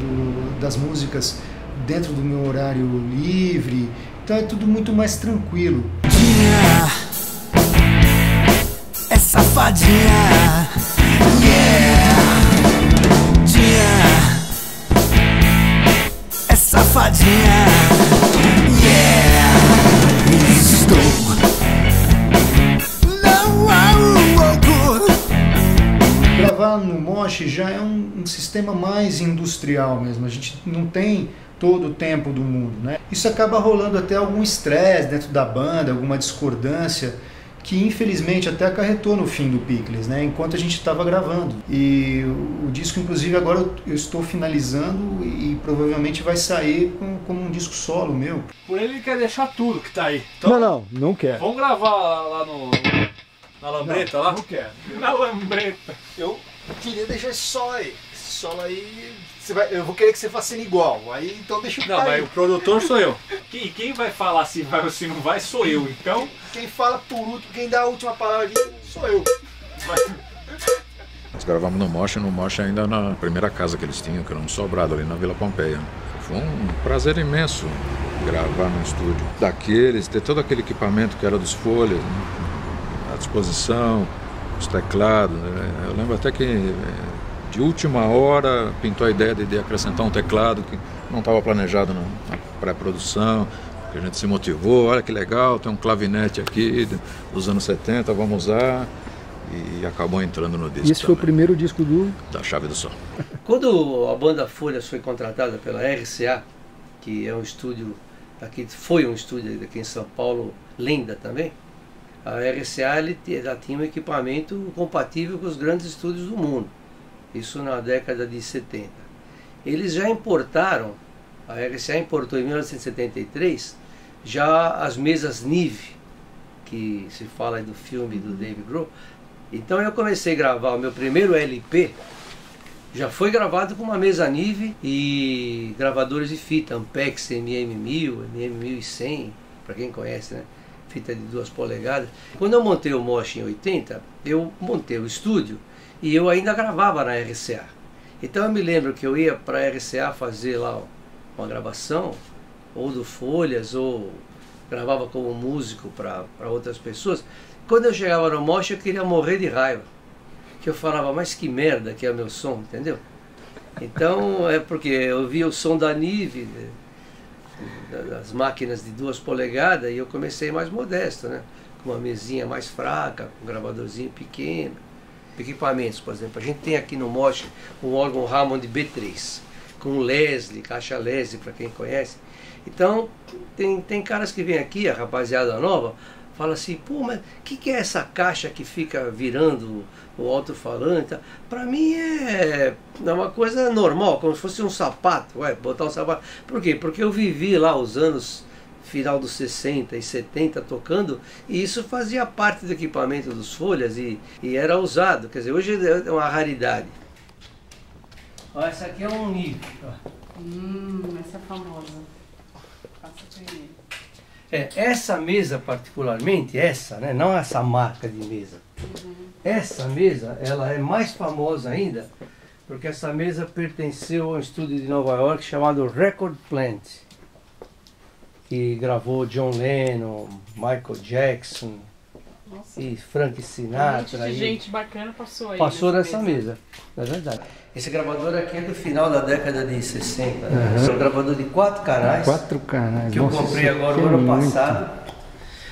das músicas dentro do meu horário livre, então é tudo muito mais tranquilo. É safadinha, yeah. É safadinha, yeah. Estou louco. Gravar no Mosh já é um sistema mais industrial mesmo. A gente não tem todo o tempo do mundo, né? Isso acaba rolando até algum estresse dentro da banda, alguma discordância, que infelizmente até acarretou no fim do Pickles, né? Enquanto a gente estava gravando. E o disco, inclusive, agora eu estou finalizando e provavelmente vai sair como um disco solo meu. Por ele quer deixar tudo que tá aí. Então, não quero. Vamos gravar lá na Lambreta, lá? Não quero. Na Lambreta. Eu queria deixar esse solo aí. Esse solo aí, eu vou querer que você faça ele igual. Aí então deixa eu Não, mas o produtor sou eu. Quem vai falar se vai ou se não vai sou eu, então... Quem fala por último, quem dá a última palavra aqui sou eu. Nós gravamos no Mocha ainda na primeira casa que eles tinham, que era um sobrado ali na Vila Pompeia. Foi um prazer imenso gravar no estúdio daqueles, ter todo aquele equipamento que era dos Folhas, né, à disposição, os teclados. Né. Eu lembro até que de última hora pintou a ideia de acrescentar um teclado que não estava planejado na pré-produção, que a gente se motivou, olha que legal, tem um clavinete aqui dos anos 70, vamos usar. E acabou entrando no disco. E esse foi o primeiro disco da Chave do Sol. Quando a banda Folhas foi contratada pela RCA, que é um estúdio aqui, foi um estúdio aqui em São Paulo, linda também, a RCA ela tinha um equipamento compatível com os grandes estúdios do mundo. Isso na década de 70. Eles já importaram, a RCA importou em 1973, já as mesas Nive, que se fala aí do filme do Dave Grohl. Então eu comecei a gravar o meu primeiro LP, já foi gravado com uma mesa Nive e gravadores de fita, Ampex, MM1000, MM1100, para quem conhece, né? Fita de 2 polegadas. Quando eu montei o Mocha em 80, eu montei o estúdio e eu ainda gravava na RCA. Então eu me lembro que eu ia para a RCA fazer lá uma gravação, ou do Folhas, ou gravava como músico para outras pessoas. Quando eu chegava no Mocha, eu queria morrer de raiva. Que eu falava, mas que merda que é o meu som, entendeu? Então, é porque eu via o som da Nive, das máquinas de 2 polegadas, e eu comecei mais modesto, né? Com uma mesinha mais fraca, com um gravadorzinho pequeno. Equipamentos, por exemplo, a gente tem aqui no Mocha um órgão Hammond B3, com Leslie, caixa Leslie, para quem conhece. Então, tem caras que vêm aqui, a rapaziada nova, fala assim, pô, mas o que é essa caixa que fica virando o alto-falante? Para mim é uma coisa normal, como se fosse um sapato, botar um sapato. Por quê? Porque eu vivi lá os anos final dos 60 e 70 tocando, e isso fazia parte do equipamento dos Folhas e era usado. Quer dizer, hoje é uma raridade. Ó, essa aqui é um Nive. Essa é famosa. Passa pra ele. Essa mesa particularmente, essa, né, não essa marca de mesa. Essa mesa, ela é mais famosa ainda, porque essa mesa pertenceu a um estúdio de Nova York chamado Record Plant, que gravou John Lennon, Michael Jackson, nossa, e Frank Sinatra. Um monte de gente bacana passou aí. Passou nessa mesa, é verdade. Esse gravador aqui é do final da década de 60. Né? É um gravador de 4 canais. 4 canais. Que eu comprei agora no ano passado.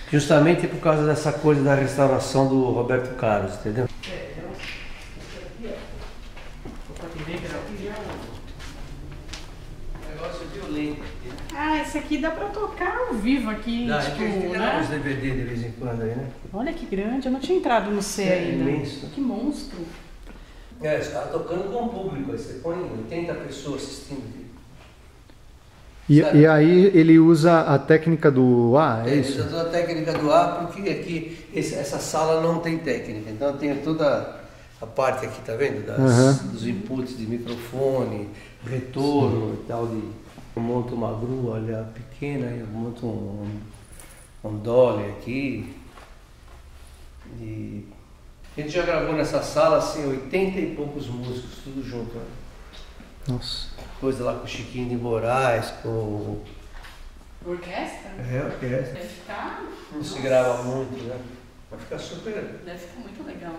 Justamente por causa dessa coisa da restauração do Roberto Carlos, entendeu? Negócio violento. Esse aqui dá pra tocar ao vivo aqui. Dá, tipo, né? Uns DVD de vez em quando aí, né? Olha que grande, eu não tinha entrado no C ainda. Imenso. Que monstro. Você está tocando com o público, aí você põe 80 pessoas assistindo. E aí ele usa a técnica do A, é isso? Ele usa a técnica do A porque aqui essa sala não tem técnica, então tem toda a parte aqui, tá vendo? Dos inputs de microfone, retorno e tal. Eu monto uma grua ali pequena, eu monto um dolly aqui. E a gente já gravou nessa sala assim 80 e poucos músicos, tudo junto. Né? Nossa. Coisa lá com o Chiquinho de Moraes, com... Orquestra? Orquestra. Deve ficar... Não se grava muito, né? Vai ficar super... Deve ficar muito legal.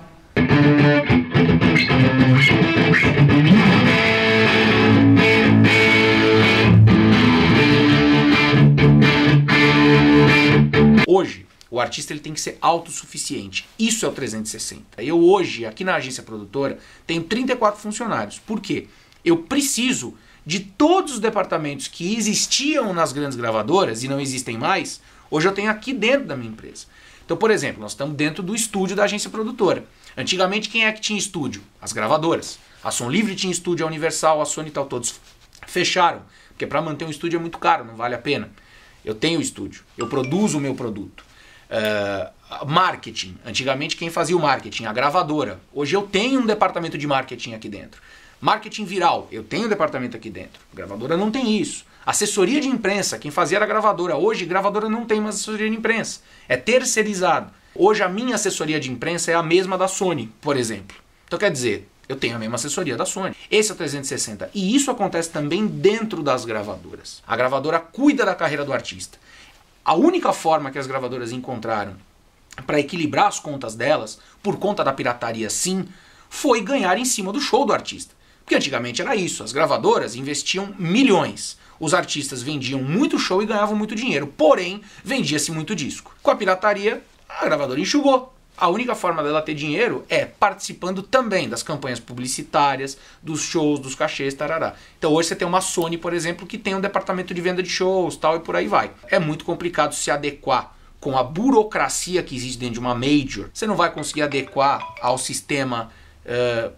Hoje, o artista ele tem que ser autossuficiente. Isso é o 360. Eu hoje, aqui na agência produtora, tenho 34 funcionários. Por quê? Eu preciso de todos os departamentos que existiam nas grandes gravadoras e não existem mais, hoje eu tenho aqui dentro da minha empresa. Então, por exemplo, nós estamos dentro do estúdio da agência produtora. Antigamente, quem é que tinha estúdio? As gravadoras. A Som Livre tinha estúdio, a Universal, a Sony e tal, todos fecharam. Porque para manter um estúdio é muito caro, não vale a pena. Eu tenho estúdio, eu produzo o meu produto. Marketing. Antigamente, quem fazia o marketing? A gravadora. Hoje eu tenho um departamento de marketing aqui dentro. Marketing viral, eu tenho um departamento aqui dentro. A gravadora não tem isso. Assessoria de imprensa, quem fazia era a gravadora. Hoje, a gravadora não tem mais assessoria de imprensa. É terceirizado. Hoje, a minha assessoria de imprensa é a mesma da Sony, por exemplo. Então, quer dizer, Eu tenho a mesma assessoria da Sony. Esse é o 360. E isso acontece também dentro das gravadoras. A gravadora cuida da carreira do artista. A única forma que as gravadoras encontraram para equilibrar as contas delas, por conta da pirataria sim, foi ganhar em cima do show do artista. Porque antigamente era isso, as gravadoras investiam milhões. Os artistas vendiam muito show e ganhavam muito dinheiro, porém vendia-se muito disco. Com a pirataria, a gravadora enxugou. A única forma dela ter dinheiro é participando também das campanhas publicitárias, dos shows, dos cachês, tarará. Então hoje você tem uma Sony, por exemplo, que tem um departamento de venda de shows, tal, e por aí vai. É muito complicado se adequar com a burocracia que existe dentro de uma major. Você não vai conseguir adequar ao sistema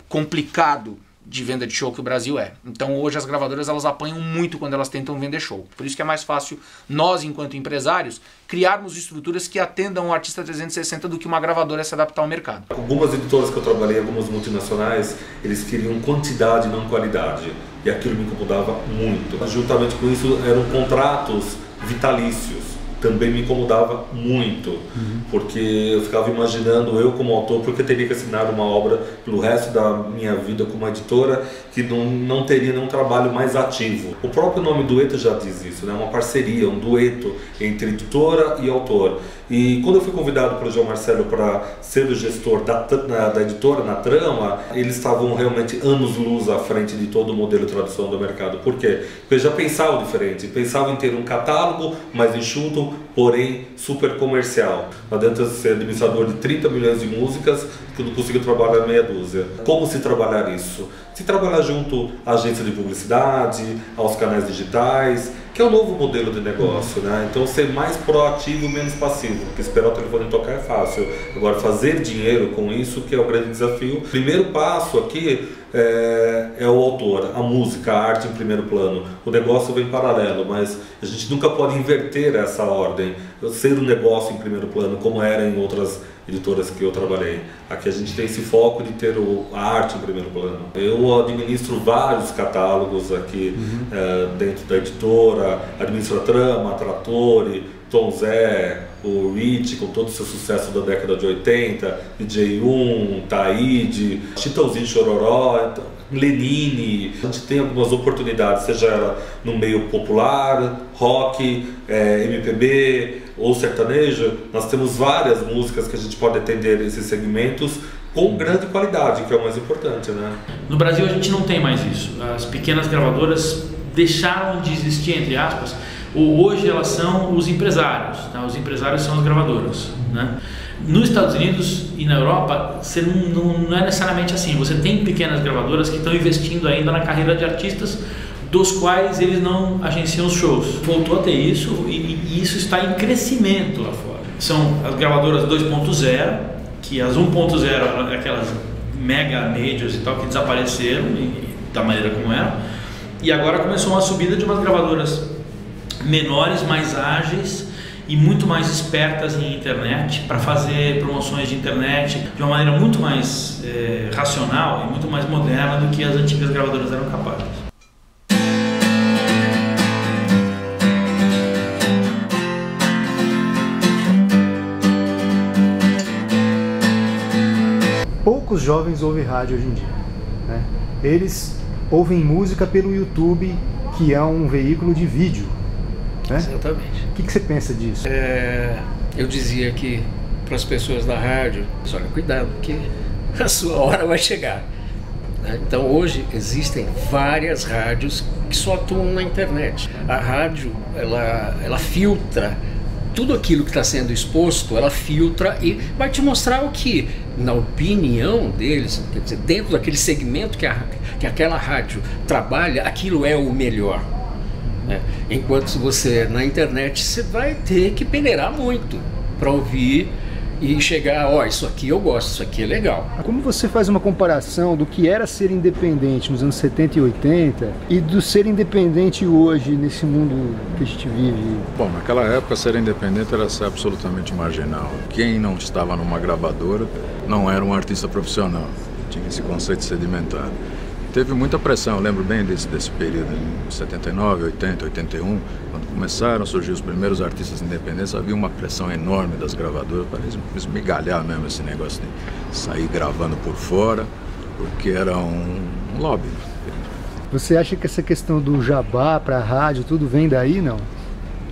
complicado de venda de show que o Brasil é. Então hoje as gravadoras elas apanham muito quando elas tentam vender show. Por isso que é mais fácil nós, enquanto empresários, criarmos estruturas que atendam o artista 360 do que uma gravadora se adaptar ao mercado. Algumas editoras que eu trabalhei, algumas multinacionais, eles queriam quantidade, não qualidade. E aquilo me incomodava muito. Juntamente com isso eram contratos vitalícios. Também me incomodava muito, porque eu ficava imaginando eu como autor, porque eu teria que assinar uma obra pelo resto da minha vida como editora, que não teria nenhum trabalho mais ativo. O próprio nome dueto já diz isso, né? Uma parceria, um dueto entre editora e autor. E quando eu fui convidado pelo João Marcelo para ser o gestor da editora na Trama, eles estavam realmente anos-luz à frente de todo o modelo de tradução do mercado. Por quê? Porque eles já pensavam diferente, pensavam em ter um catálogo mais enxuto, porém super comercial. Não adianta ser administrador de 30 milhões de músicas que não conseguiu trabalhar meia dúzia. Como se trabalhar isso? Se trabalhar junto à agência de publicidade, aos canais digitais, que é o novo modelo de negócio, né? Então ser mais proativo, menos passivo, porque esperar o telefone tocar é fácil. Agora fazer dinheiro com isso que é o grande desafio. O primeiro passo aqui é o autor, a música, a arte em primeiro plano. O negócio vem paralelo, mas a gente nunca pode inverter essa ordem. Ser um negócio em primeiro plano, como era em outras editoras que eu trabalhei. Aqui a gente tem esse foco de ter a arte em primeiro plano. Eu administro vários catálogos aqui dentro da editora, administro a Trama, a Trattori, Tom Zé, o Rich, com todo o seu sucesso da década de 80, DJ1, Taíde, Chitãozinho Chororó, Lenine. A gente tem algumas oportunidades, seja ela no meio popular, rock, MPB ou sertanejo. Nós temos várias músicas que a gente pode atender esses segmentos com grande qualidade, que é o mais importante, né? No Brasil a gente não tem mais isso. As pequenas gravadoras deixaram de existir, entre aspas. Hoje elas são os empresários, tá? Os empresários são as gravadoras, né? Nos Estados Unidos e na Europa você não é necessariamente assim. Você tem pequenas gravadoras que estão investindo ainda na carreira de artistas dos quais eles não agenciam os shows. Voltou a ter isso e isso está em crescimento lá fora. São as gravadoras 2.0, que as 1.0 aquelas mega majors e tal que desapareceram da maneira como eram, e agora começou uma subida de umas gravadoras menores, mais ágeis e muito mais espertas em internet, para fazer promoções de internet de uma maneira muito mais racional e muito mais moderna do que as antigas gravadoras eram capazes. Poucos jovens ouvem rádio hoje em dia, né? Eles ouvem música pelo YouTube, que é um veículo de vídeo, né? Exatamente. O que você pensa disso? Eu dizia que para as pessoas da rádio, olha, cuidado, porque a sua hora vai chegar. Então hoje existem várias rádios que só atuam na internet. A rádio, ela filtra tudo aquilo que está sendo exposto, ela filtra e vai te mostrar o que, na opinião deles, quer dizer, dentro daquele segmento que aquela rádio trabalha, aquilo é o melhor. Enquanto se você na internet, você vai ter que peneirar muito para ouvir e chegar, ó, isso aqui eu gosto, isso aqui é legal. Como você faz uma comparação do que era ser independente nos anos 70 e 80 e do ser independente hoje nesse mundo que a gente vive? Bom, naquela época ser independente era ser absolutamente marginal. Quem não estava numa gravadora não era um artista profissional, tinha esse conceito sedimentado. Teve muita pressão, eu lembro bem desse período, em 79, 80, 81, quando começaram a surgir os primeiros artistas independentes, havia uma pressão enorme das gravadoras para esmigalhar mesmo esse negócio de sair gravando por fora, porque era um lobby. Você acha que essa questão do jabá para a rádio, tudo vem daí, não?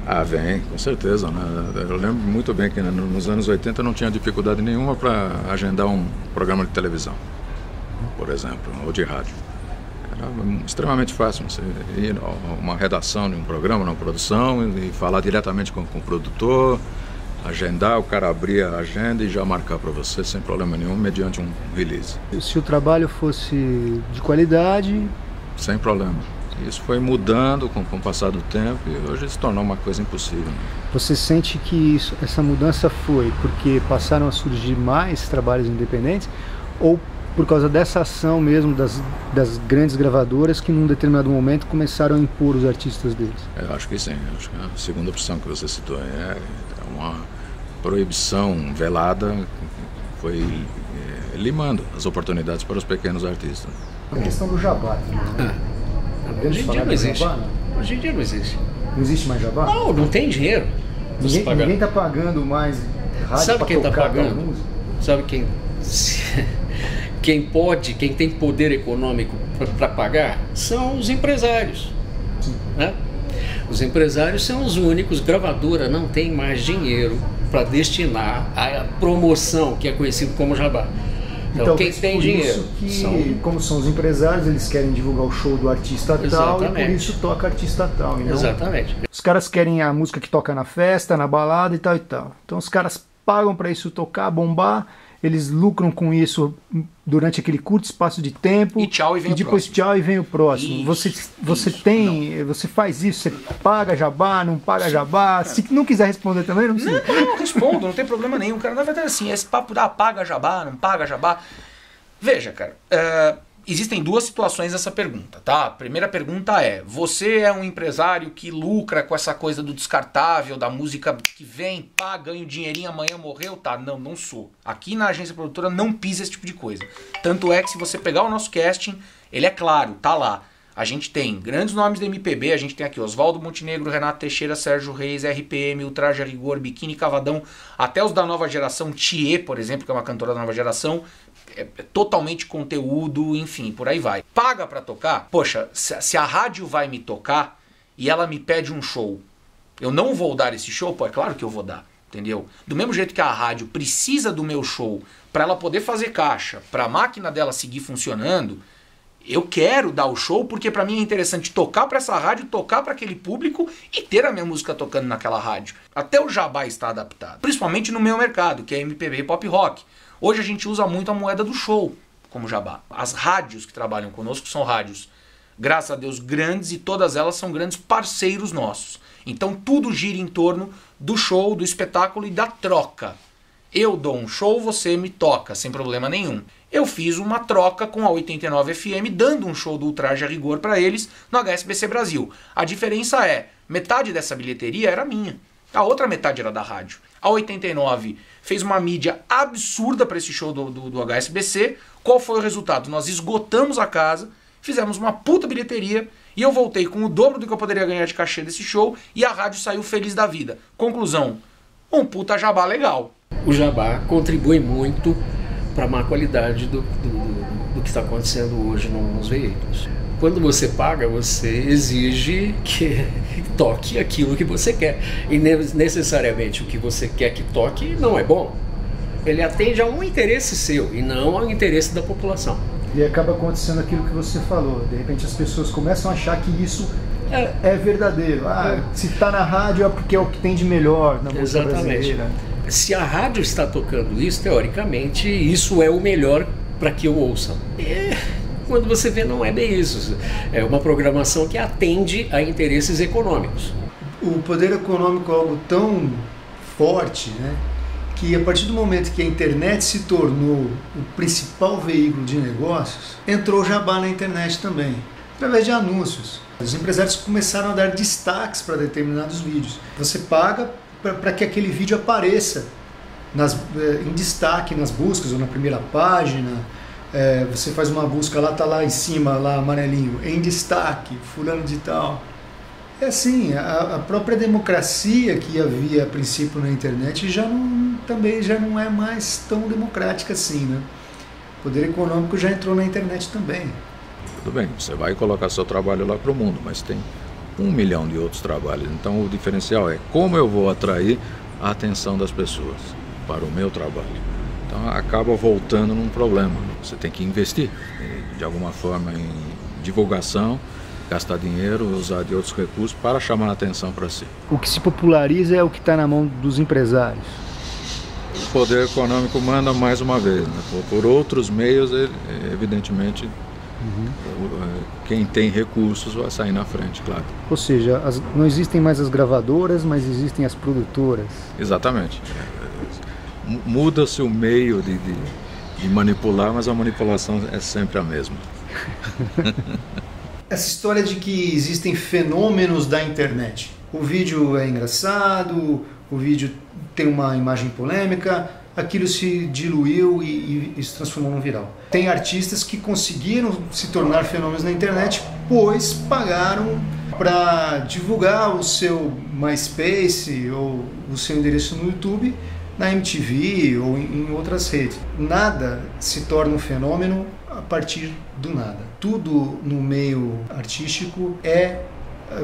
Ah, vem, com certeza, né? Eu lembro muito bem que nos anos 80 não tinha dificuldade nenhuma para agendar um programa de televisão, por exemplo, ou de rádio. Era extremamente fácil você ir a uma redação de um programa, uma produção, e falar diretamente com o produtor, agendar, o cara abrir a agenda e já marcar para você sem problema nenhum, mediante um release. Se o trabalho fosse de qualidade... Sem problema. Isso foi mudando com o passar do tempo e hoje se tornou uma coisa impossível. Você sente que essa mudança foi porque passaram a surgir mais trabalhos independentes ou por causa dessa ação mesmo das grandes gravadoras que num determinado momento começaram a impor os artistas deles? Eu acho que sim. Acho que a segunda opção que você citou é uma proibição velada que foi limando as oportunidades para os pequenos artistas. A questão do jabá também, né? Hoje em dia não existe. Hoje em dia não existe. Não existe mais jabá? Não, não tem dinheiro. Ninguém está pagando mais rádio. Sabe quem está pagando? Sabe quem? Quem pode, quem tem poder econômico para pagar são os empresários. Né? Os empresários são os únicos. Gravadora não tem mais dinheiro para destinar à promoção que é conhecido como jabá. Então quem tem dinheiro como são os empresários, eles querem divulgar o show do artista tal e por isso toca artista tal. Exatamente. Os caras querem a música que toca na festa, na balada e tal e tal. Então os caras pagam para isso tocar, bombar, eles lucram com isso durante aquele curto espaço de tempo e tchau e vem depois o próximo. Tchau e vem o próximo. Você faz isso, você paga jabá, não paga jabá. Se não quiser responder também, não precisa. Não, respondo, não tem problema nenhum, cara. Na verdade, assim, esse papo da paga jabá, não paga jabá. Veja, cara, existem duas situações nessa pergunta, tá? A primeira pergunta é: você é um empresário que lucra com essa coisa do descartável, da música que vem, pá, ganha um dinheirinho, amanhã morreu? Tá, não sou. Aqui na agência produtora não pisa esse tipo de coisa. Tanto é que se você pegar o nosso casting, ele é claro, tá lá. A gente tem grandes nomes da MPB, a gente tem aqui Oswaldo Montenegro, Renato Teixeira, Sérgio Reis, RPM, Ultraje a Rigor, Biquíni Cavadão, até os da nova geração, Thier, por exemplo, que é uma cantora da nova geração, é totalmente conteúdo, enfim, por aí vai. Paga pra tocar? Poxa, se a rádio vai me tocar e ela me pede um show, eu não vou dar esse show? Pô, é claro que eu vou dar, entendeu? Do mesmo jeito que a rádio precisa do meu show pra ela poder fazer caixa, pra máquina dela seguir funcionando, eu quero dar o show porque pra mim é interessante tocar pra essa rádio, tocar pra aquele público e ter a minha música tocando naquela rádio. Até o jabá está adaptado, principalmente no meu mercado, que é MPB e pop rock. Hoje a gente usa muito a moeda do show como jabá. As rádios que trabalham conosco são rádios, graças a Deus, grandes, e todas elas são grandes parceiros nossos. Então tudo gira em torno do show, do espetáculo e da troca. Eu dou um show, você me toca, sem problema nenhum. Eu fiz uma troca com a 89 FM, dando um show do Ultraje a Rigor para eles no HSBC Brasil. A diferença é, metade dessa bilheteria era minha, a outra metade era da rádio. A 89 fez uma mídia absurda para esse show do HSBC. Qual foi o resultado? Nós esgotamos a casa, fizemos uma puta bilheteria e eu voltei com o dobro do que eu poderia ganhar de cachê desse show e a rádio saiu feliz da vida. Conclusão, um puta jabá legal. O jabá contribui muito para a má qualidade do que está acontecendo hoje nos veículos. Quando você paga, você exige que toque aquilo que você quer. E necessariamente o que você quer que toque não é bom. Ele atende a um interesse seu e não ao interesse da população. E acaba acontecendo aquilo que você falou. De repente as pessoas começam a achar que isso é verdadeiro. Se está na rádio é porque é o que tem de melhor na música brasileira. Se a rádio está tocando isso, teoricamente, isso é o melhor para que eu ouça. Quando você vê, não é bem isso. É uma programação que atende a interesses econômicos. O poder econômico é algo tão forte, né, que a partir do momento que a internet se tornou o principal veículo de negócios, entrou o jabá na internet também, através de anúncios. Os empresários começaram a dar destaques para determinados vídeos. Você paga para que aquele vídeo apareça em destaque nas buscas ou na primeira página. Você faz uma busca lá, tá lá em cima, lá amarelinho, em destaque, fulano de tal. É assim, a própria democracia que havia a princípio na internet também já não é mais tão democrática assim, né? O poder econômico já entrou na internet também. Tudo bem, você vai colocar seu trabalho lá para o mundo, mas tem 1 milhão de outros trabalhos. Então o diferencial é como eu vou atrair a atenção das pessoas para o meu trabalho. Então acaba voltando num problema. Você tem que investir de alguma forma em divulgação, gastar dinheiro, usar de outros recursos para chamar a atenção para si. O que se populariza é o que está na mão dos empresários. O poder econômico manda mais uma vez, né? Por outros meios, evidentemente, quem tem recursos vai sair na frente, claro. Ou seja, não existem mais as gravadoras, mas existem as produtoras. Exatamente. Muda-se o meio de manipular, mas a manipulação é sempre a mesma. Essa história de que existem fenômenos da internet. O vídeo é engraçado, o vídeo tem uma imagem polêmica, aquilo se diluiu e se transformou num viral. Tem artistas que conseguiram se tornar fenômenos na internet, pois pagaram para divulgar o seu MySpace ou o seu endereço no YouTube na MTV ou em outras redes. Nada se torna um fenômeno a partir do nada. Tudo no meio artístico é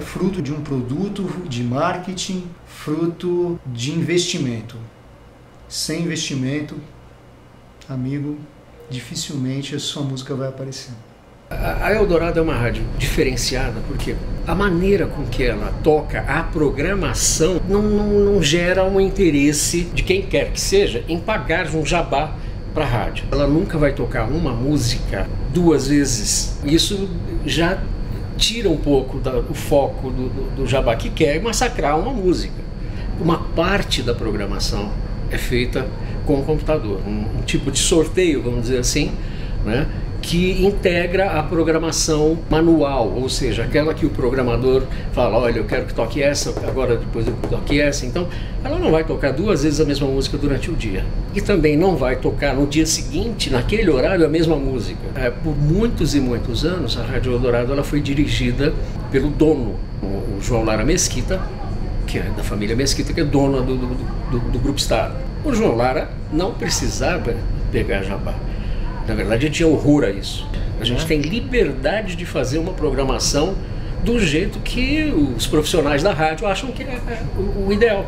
fruto de um produto, de marketing, fruto de investimento. Sem investimento, amigo, dificilmente a sua música vai aparecer. A Eldorado é uma rádio diferenciada porque a maneira com que ela toca, a programação, não gera um interesse de quem quer que seja em pagar um jabá para a rádio. Ela nunca vai tocar uma música 2 vezes. Isso já tira um pouco o foco do jabá que quer massacrar uma música. Uma parte da programação é feita com o computador, um tipo de sorteio, vamos dizer assim, né, que integra a programação manual, ou seja, aquela que o programador fala, olha, eu quero que toque essa, agora depois eu toque essa. Então, ela não vai tocar 2 vezes a mesma música durante o dia. E também não vai tocar no dia seguinte, naquele horário, a mesma música. Por muitos e muitos anos, a Rádio Eldorado ela foi dirigida pelo dono, o João Lara Mesquita, que é da família Mesquita, que é dona do Grupo Estado. O João Lara não precisava pegar jabá. Na verdade, ele tinha horror a isso. A gente tem liberdade de fazer uma programação do jeito que os profissionais da rádio acham que é o ideal.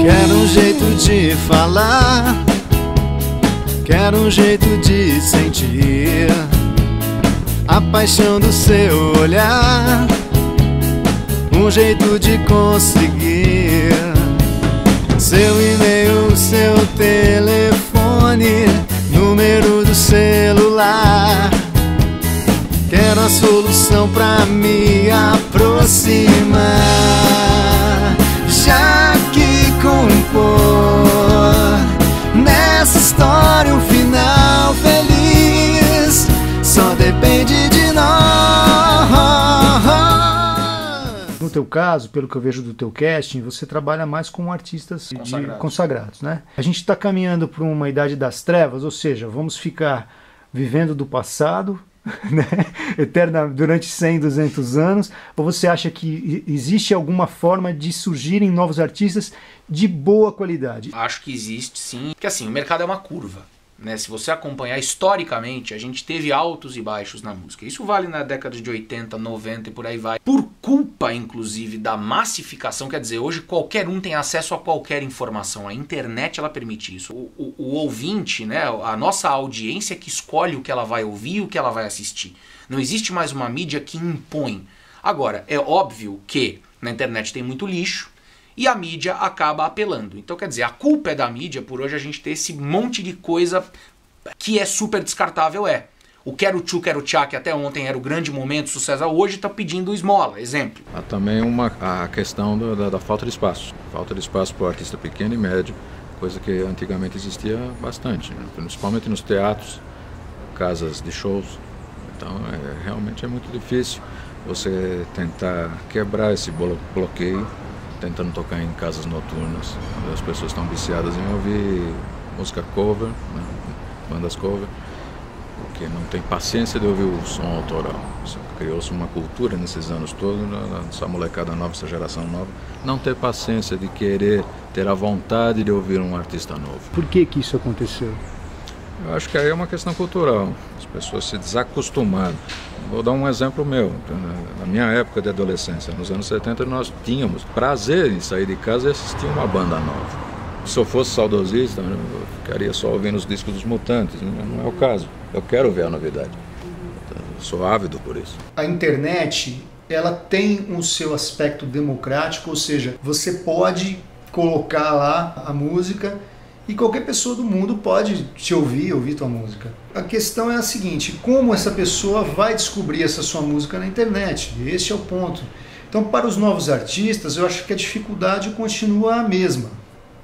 Quero um jeito de falar, quero um jeito de sentir a paixão do seu olhar, um jeito de conseguir seu e-mail, seu telefone, número do celular. Quero a solução pra me aproximar, já que compor nessa história um final feliz só depende de nós. No teu caso, pelo que eu vejo do teu casting, você trabalha mais com artistas consagrados, né? A gente está caminhando para uma idade das trevas, ou seja, vamos ficar vivendo do passado, né? Eterna, durante 100, 200 anos, ou você acha que existe alguma forma de surgirem novos artistas de boa qualidade? Acho que existe, sim. Porque assim, o mercado é uma curva, né? Se você acompanhar historicamente, a gente teve altos e baixos na música. Isso vale na década de 80, 90 e por aí vai. Por culpa, inclusive, da massificação, quer dizer, hoje qualquer um tem acesso a qualquer informação. A internet, ela permite isso. O ouvinte, né, a nossa audiência que escolhe o que ela vai ouvir e o que ela vai assistir. Não existe mais uma mídia que impõe. Agora, é óbvio que na internet tem muito lixo, e a mídia acaba apelando. Então, quer dizer, a culpa é da mídia por hoje a gente ter esse monte de coisa que é super descartável. O quero tchu, quero tchá, que até ontem era o grande momento, sucesso, hoje está pedindo esmola, exemplo. Há também a questão da falta de espaço. Falta de espaço para o artista pequeno e médio, coisa que antigamente existia bastante, né? Principalmente nos teatros, casas de shows. Então, realmente é muito difícil você tentar quebrar esse bloqueio, tentando tocar em casas noturnas, onde as pessoas estão viciadas em ouvir música cover, né, bandas cover, porque não tem paciência de ouvir o som autoral. Criou-se uma cultura nesses anos todos, essa molecada nova, essa geração nova, não ter paciência de querer ter a vontade de ouvir um artista novo. Por que isso aconteceu? Eu acho que aí é uma questão cultural, as pessoas se desacostumaram. Vou dar um exemplo meu. Na minha época de adolescência, nos anos 70, nós tínhamos prazer em sair de casa e assistir uma banda nova. Se eu fosse saudosista, eu ficaria só ouvindo os discos dos Mutantes, não é o caso. Eu quero ver a novidade. Eu sou ávido por isso. A internet, ela tem o seu aspecto democrático, ou seja, você pode colocar lá a música e qualquer pessoa do mundo pode te ouvir tua música. A questão é a seguinte: como essa pessoa vai descobrir essa sua música na internet? Este é o ponto. Então, para os novos artistas, eu acho que a dificuldade continua a mesma.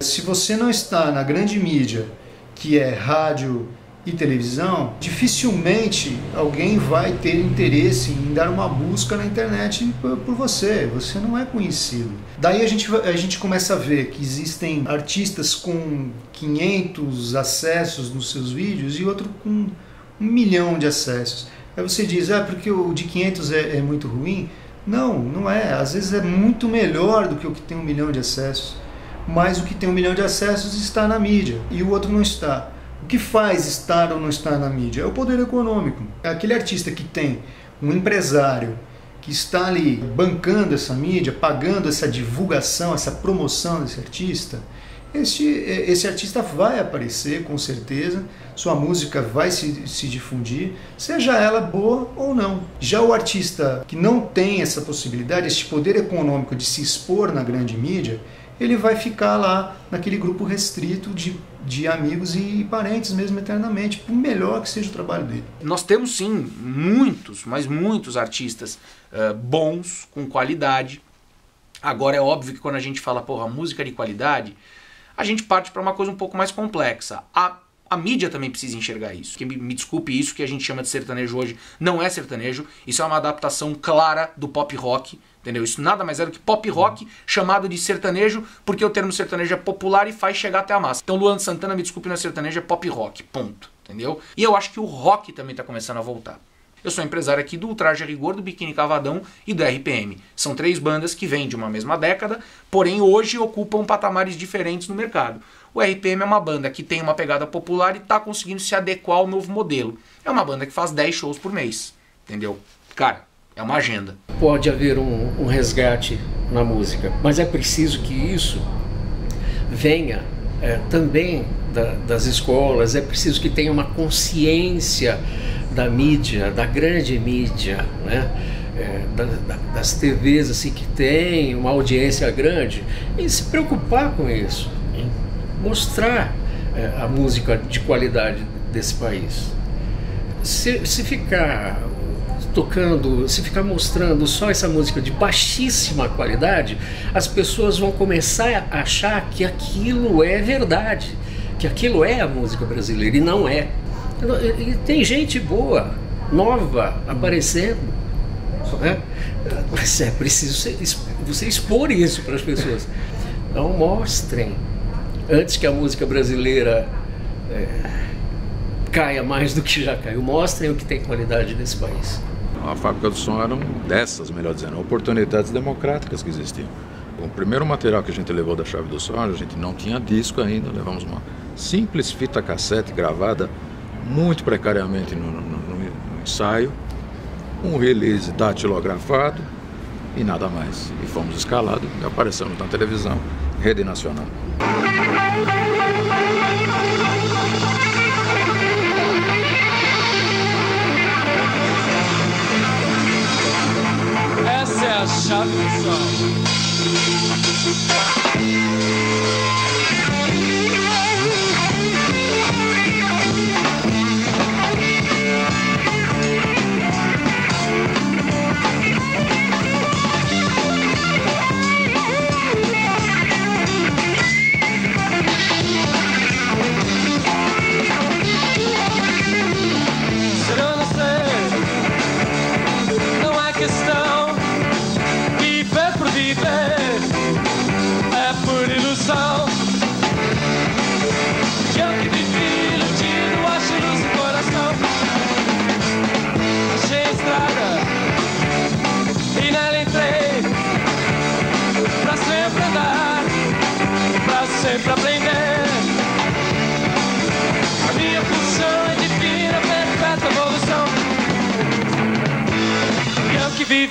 Se você não está na grande mídia, que é rádio e televisão, dificilmente alguém vai ter interesse em dar uma busca na internet por você. Você não é conhecido. Daí a gente começa a ver que existem artistas com 500 acessos nos seus vídeos e outro com 1 milhão de acessos. Aí você diz, porque o de 500 é muito ruim? Não, não é. Às vezes é muito melhor do que o que tem 1 milhão de acessos. Mas o que tem 1 milhão de acessos está na mídia e o outro não está. O que faz estar ou não estar na mídia? É o poder econômico. É aquele artista que tem um empresário que está ali bancando essa mídia, pagando essa divulgação, essa promoção desse artista. Esse artista vai aparecer com certeza, sua música vai se difundir, seja ela boa ou não. Já o artista que não tem essa possibilidade, esse poder econômico de se expor na grande mídia, ele vai ficar lá naquele grupo restrito de amigos e parentes mesmo eternamente, por melhor que seja o trabalho dele. Nós temos sim muitos, mas muitos artistas bons, com qualidade. Agora é óbvio que quando a gente fala, música de qualidade, a gente parte para uma coisa um pouco mais complexa. A mídia também precisa enxergar isso. Me desculpe, isso que a gente chama de sertanejo hoje não é sertanejo, isso é uma adaptação clara do pop rock. Entendeu? Isso nada mais é do que pop rock chamado de sertanejo, porque o termo sertanejo é popular e faz chegar até a massa. Então Luan Santana, me desculpe, não é sertanejo, é pop rock, ponto. Entendeu? E eu acho que o rock também está começando a voltar. Eu sou empresário aqui do Traje a Rigor, do Biquíni Cavadão e do RPM. São 3 bandas que vêm de uma mesma década, porém hoje ocupam patamares diferentes no mercado. O RPM é uma banda que tem uma pegada popular e está conseguindo se adequar ao novo modelo. É uma banda que faz 10 shows por mês. Entendeu? Cara, é uma agenda. Pode haver um resgate na música, mas é preciso que isso venha também das escolas, é preciso que tenha uma consciência da mídia, da grande mídia, né? Das TVs assim, que tem uma audiência grande, e se preocupar com isso, hein? Mostrar a música de qualidade desse país. Se ficar tocando, se ficar mostrando só essa música de baixíssima qualidade, as pessoas vão começar a achar que aquilo é verdade, que aquilo é a música brasileira, e não é. E tem gente boa, nova, aparecendo, né? Mas é preciso você expor isso para as pessoas. Então mostrem, antes que a música brasileira caia mais do que já caiu, mostrem o que tem qualidade nesse país. A Fábrica do Som era dessas, melhor dizendo, oportunidades democráticas que existiam. O primeiro material que a gente levou da Chave do Som, a gente não tinha disco ainda, levamos uma simples fita cassete gravada muito precariamente no ensaio, um release datilografado e nada mais. E fomos escalados e aparecemos na televisão, rede nacional. Essa é a Chave do Som.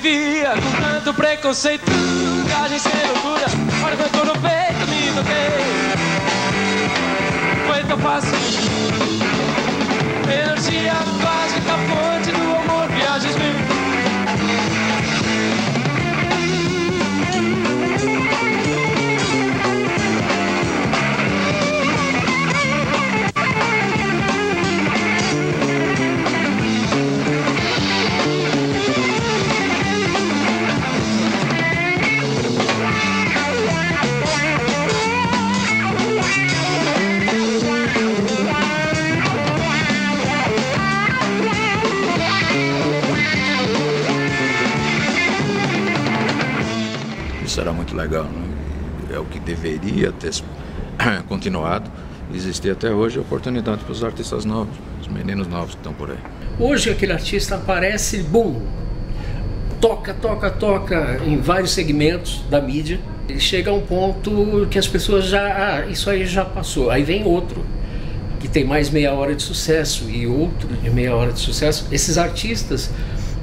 vivia com tanto preconceito, viagem sem loucura, hora que eu tô no peito, me toquei. Foi tão fácil. Energia básica, fonte do amor, viagens mil. Isso era muito legal, né? É o que deveria ter continuado. Existir até hoje a oportunidade para os artistas novos, os meninos novos que estão por aí. Hoje aquele artista aparece, bum, toca em vários segmentos da mídia e chega a um ponto que as pessoas já, isso aí já passou. Aí vem outro, que tem mais meia hora de sucesso e outro de meia hora de sucesso. Esses artistas,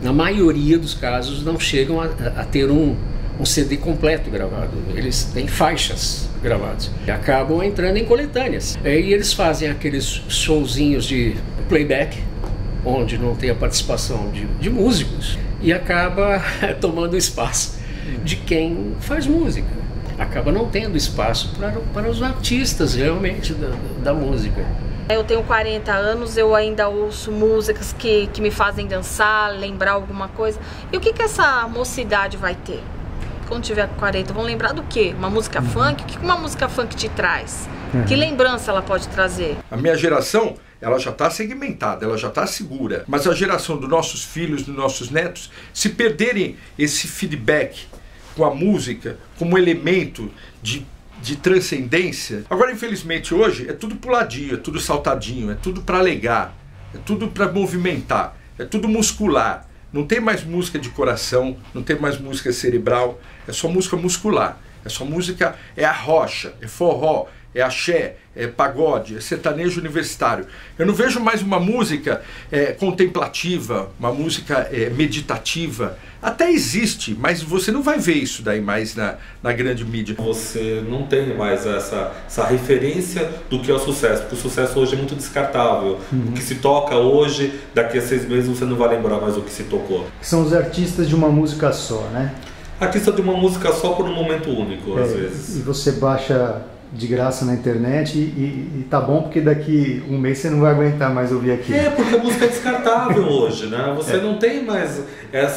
na maioria dos casos, não chegam a ter um CD completo gravado, eles têm faixas gravadas e acabam entrando em coletâneas. E eles fazem aqueles showzinhos de playback, onde não tem a participação de músicos, e acaba tomando espaço de quem faz música. Acaba não tendo espaço para os artistas realmente da música. Eu tenho 40 anos, eu ainda ouço músicas que me fazem dançar, lembrar alguma coisa. E o que essa mocidade vai ter? Quando tiver 40, vão lembrar do quê? Uma música funk? O que uma música funk te traz? Que lembrança ela pode trazer? A minha geração, ela já está segmentada, ela já está segura. Mas a geração dos nossos filhos, dos nossos netos, se perderem esse feedback com a música como elemento de transcendência. Agora, infelizmente, hoje é tudo puladinho, é tudo saltadinho, é tudo para alegar, é tudo para movimentar, é tudo muscular. Não tem mais música de coração, não tem mais música cerebral, é só música muscular. É só música, é a rocha, é forró, é axé, é pagode, é sertanejo universitário. Eu não vejo mais uma música contemplativa, uma música meditativa. Até existe, mas você não vai ver isso daí mais na grande mídia. Você não tem mais essa referência do que é o sucesso, porque o sucesso hoje é muito descartável. O que se toca hoje, daqui a 6 meses você não vai lembrar mais o que se tocou. São os artistas de uma música só, né? Artista de uma música só por um momento único, às vezes. E você baixa de graça na internet e tá bom, porque daqui um mês você não vai aguentar mais ouvir aquilo. Porque a música é descartável hoje, né? Você não tem mais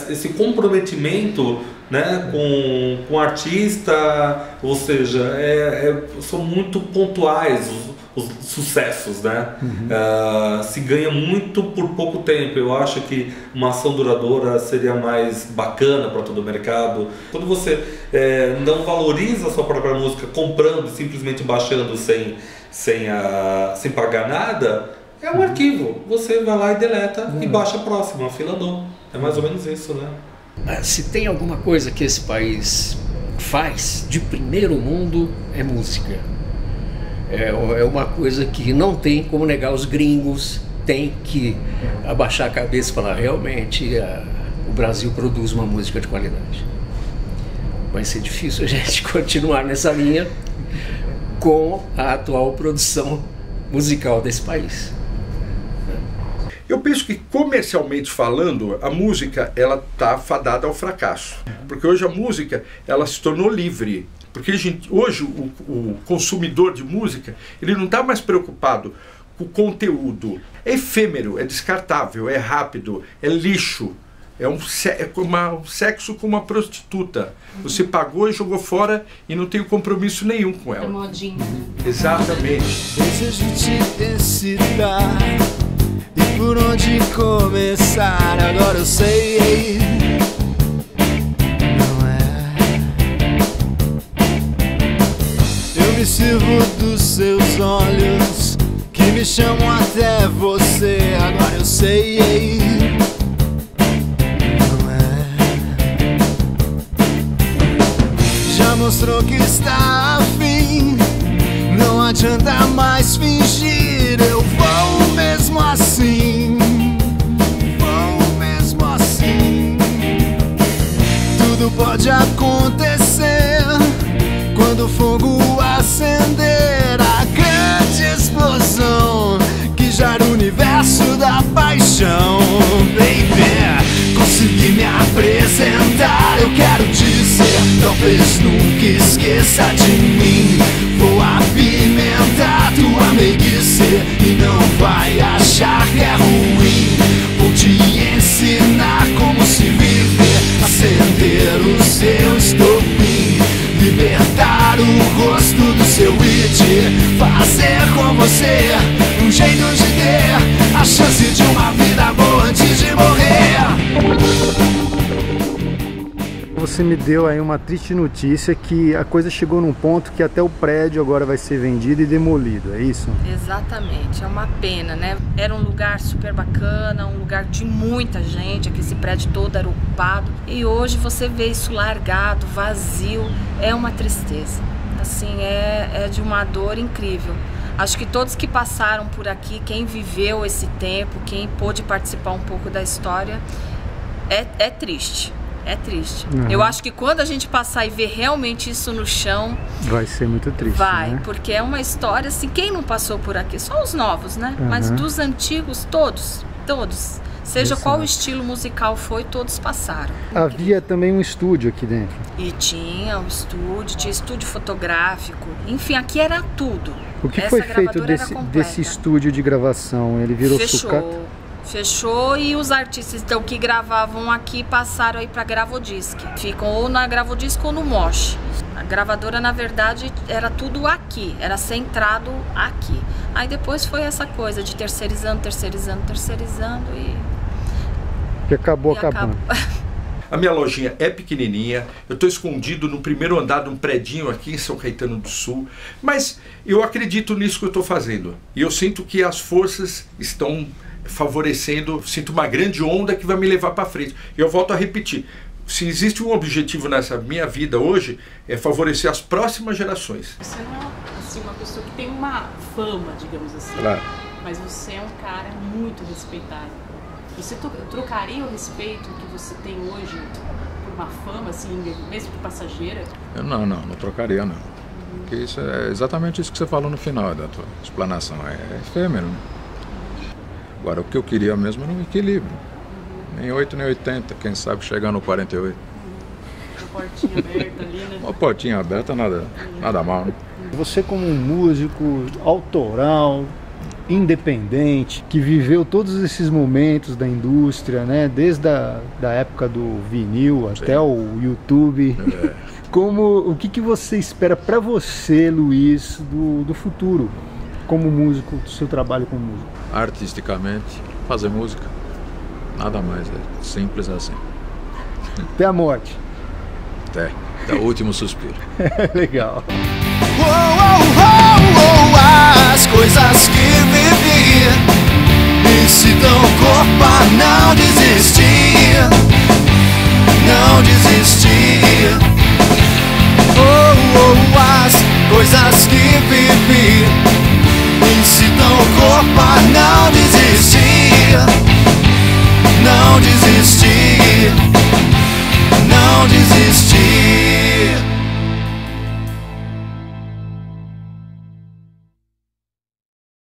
esse comprometimento, né, com o artista, ou seja, são muito pontuais os sucessos, né? Se ganha muito por pouco tempo. Eu acho que uma ação duradoura seria mais bacana para todo o mercado. Quando você não valoriza a sua própria música comprando, simplesmente baixando sem pagar nada, é um arquivo. Você vai lá e deleta e baixa a próxima, a fila andou. É mais ou menos isso, né? Se tem alguma coisa que esse país faz de primeiro mundo, é música. É uma coisa que não tem como negar. Os gringos têm que abaixar a cabeça e falar, realmente o Brasil produz uma música de qualidade. Vai ser difícil a gente continuar nessa linha com a atual produção musical desse país. Eu penso que, comercialmente falando, a música ela está fadada ao fracasso. Porque hoje a música ela se tornou livre. Porque hoje o consumidor de música ele não está mais preocupado com o conteúdo. É efêmero, é descartável, é rápido, é lixo. É um sexo com uma prostituta. Você pagou e jogou fora e não tem compromisso nenhum com ela. É modinha, né? Exatamente. Desejo te excitar e por onde começar. Agora eu sei. Eu me sirvo dos seus olhos que me chamam até você. Agora eu sei. Não é. Já mostrou que está afim. Não adianta mais fingir. Eu vou mesmo assim. Vou mesmo assim. você, um jeito de ter a chance de uma vida boa antes de morrer. Você me deu aí uma triste notícia que a coisa chegou num ponto que até o prédio agora vai ser vendido e demolido, é isso? Exatamente, é uma pena, né? Era um lugar super bacana, um lugar de muita gente, aqui esse prédio todo era ocupado. E hoje você vê isso largado, vazio, é uma tristeza. Assim, é de uma dor incrível. Acho que todos que passaram por aqui, quem viveu esse tempo, quem pôde participar um pouco da história, é triste. É triste. Uhum. Eu acho que quando a gente passar e ver realmente isso no chão... Vai ser muito triste, vai, né? porque é uma história assim, quem não passou por aqui? Só os novos, né? Uhum. Mas dos antigos, todos. Seja Exato. qual estilo musical foi, todos passaram. Havia também um estúdio aqui dentro. E tinha um estúdio, tinha estúdio fotográfico. Enfim, aqui era tudo. O que Essa foi feito gravadora desse estúdio de gravação? Ele virou sucata? Fechou e os artistas então, que gravavam aqui passaram aí para Gravodisc. Ficam ou na Gravodisc ou no Mosh. A gravadora, na verdade, era tudo aqui, era centrado aqui. Aí depois foi essa coisa de terceirizando e... Que acabou acabando. A minha lojinha é pequenininha, eu estou escondido no primeiro andar de um predinho aqui em São Caetano do Sul, mas eu acredito nisso que eu estou fazendo. E eu sinto que as forças estão favorecendo, sinto uma grande onda que vai me levar para frente. E eu volto a repetir, se existe um objetivo nessa minha vida hoje, é favorecer as próximas gerações. Você não é assim, uma pessoa que tem uma fama, digamos assim, claro. Mas você é um cara muito respeitado. Você trocaria o respeito que você tem hoje por uma fama, assim, mesmo que passageira? Não trocaria não. Porque isso é exatamente isso que você falou no final da tua explanação, é efêmero. Agora, o que eu queria mesmo era um equilíbrio. Nem 8 nem 80, quem sabe chegar no 48. Uma portinha aberta ali, né? Uma portinha aberta, nada mal, né? Você como um músico autoral, independente, que viveu todos esses momentos da indústria, né? Desde da época do vinil até o YouTube. O que você espera para você, Luiz, do futuro como músico, do seu trabalho como músico? Artisticamente, fazer música. Nada mais, é simples assim. Até a morte. Até o último suspiro. Legal. As coisas que vivi me citam o corpo a não desistir, não desistir. As coisas que vivi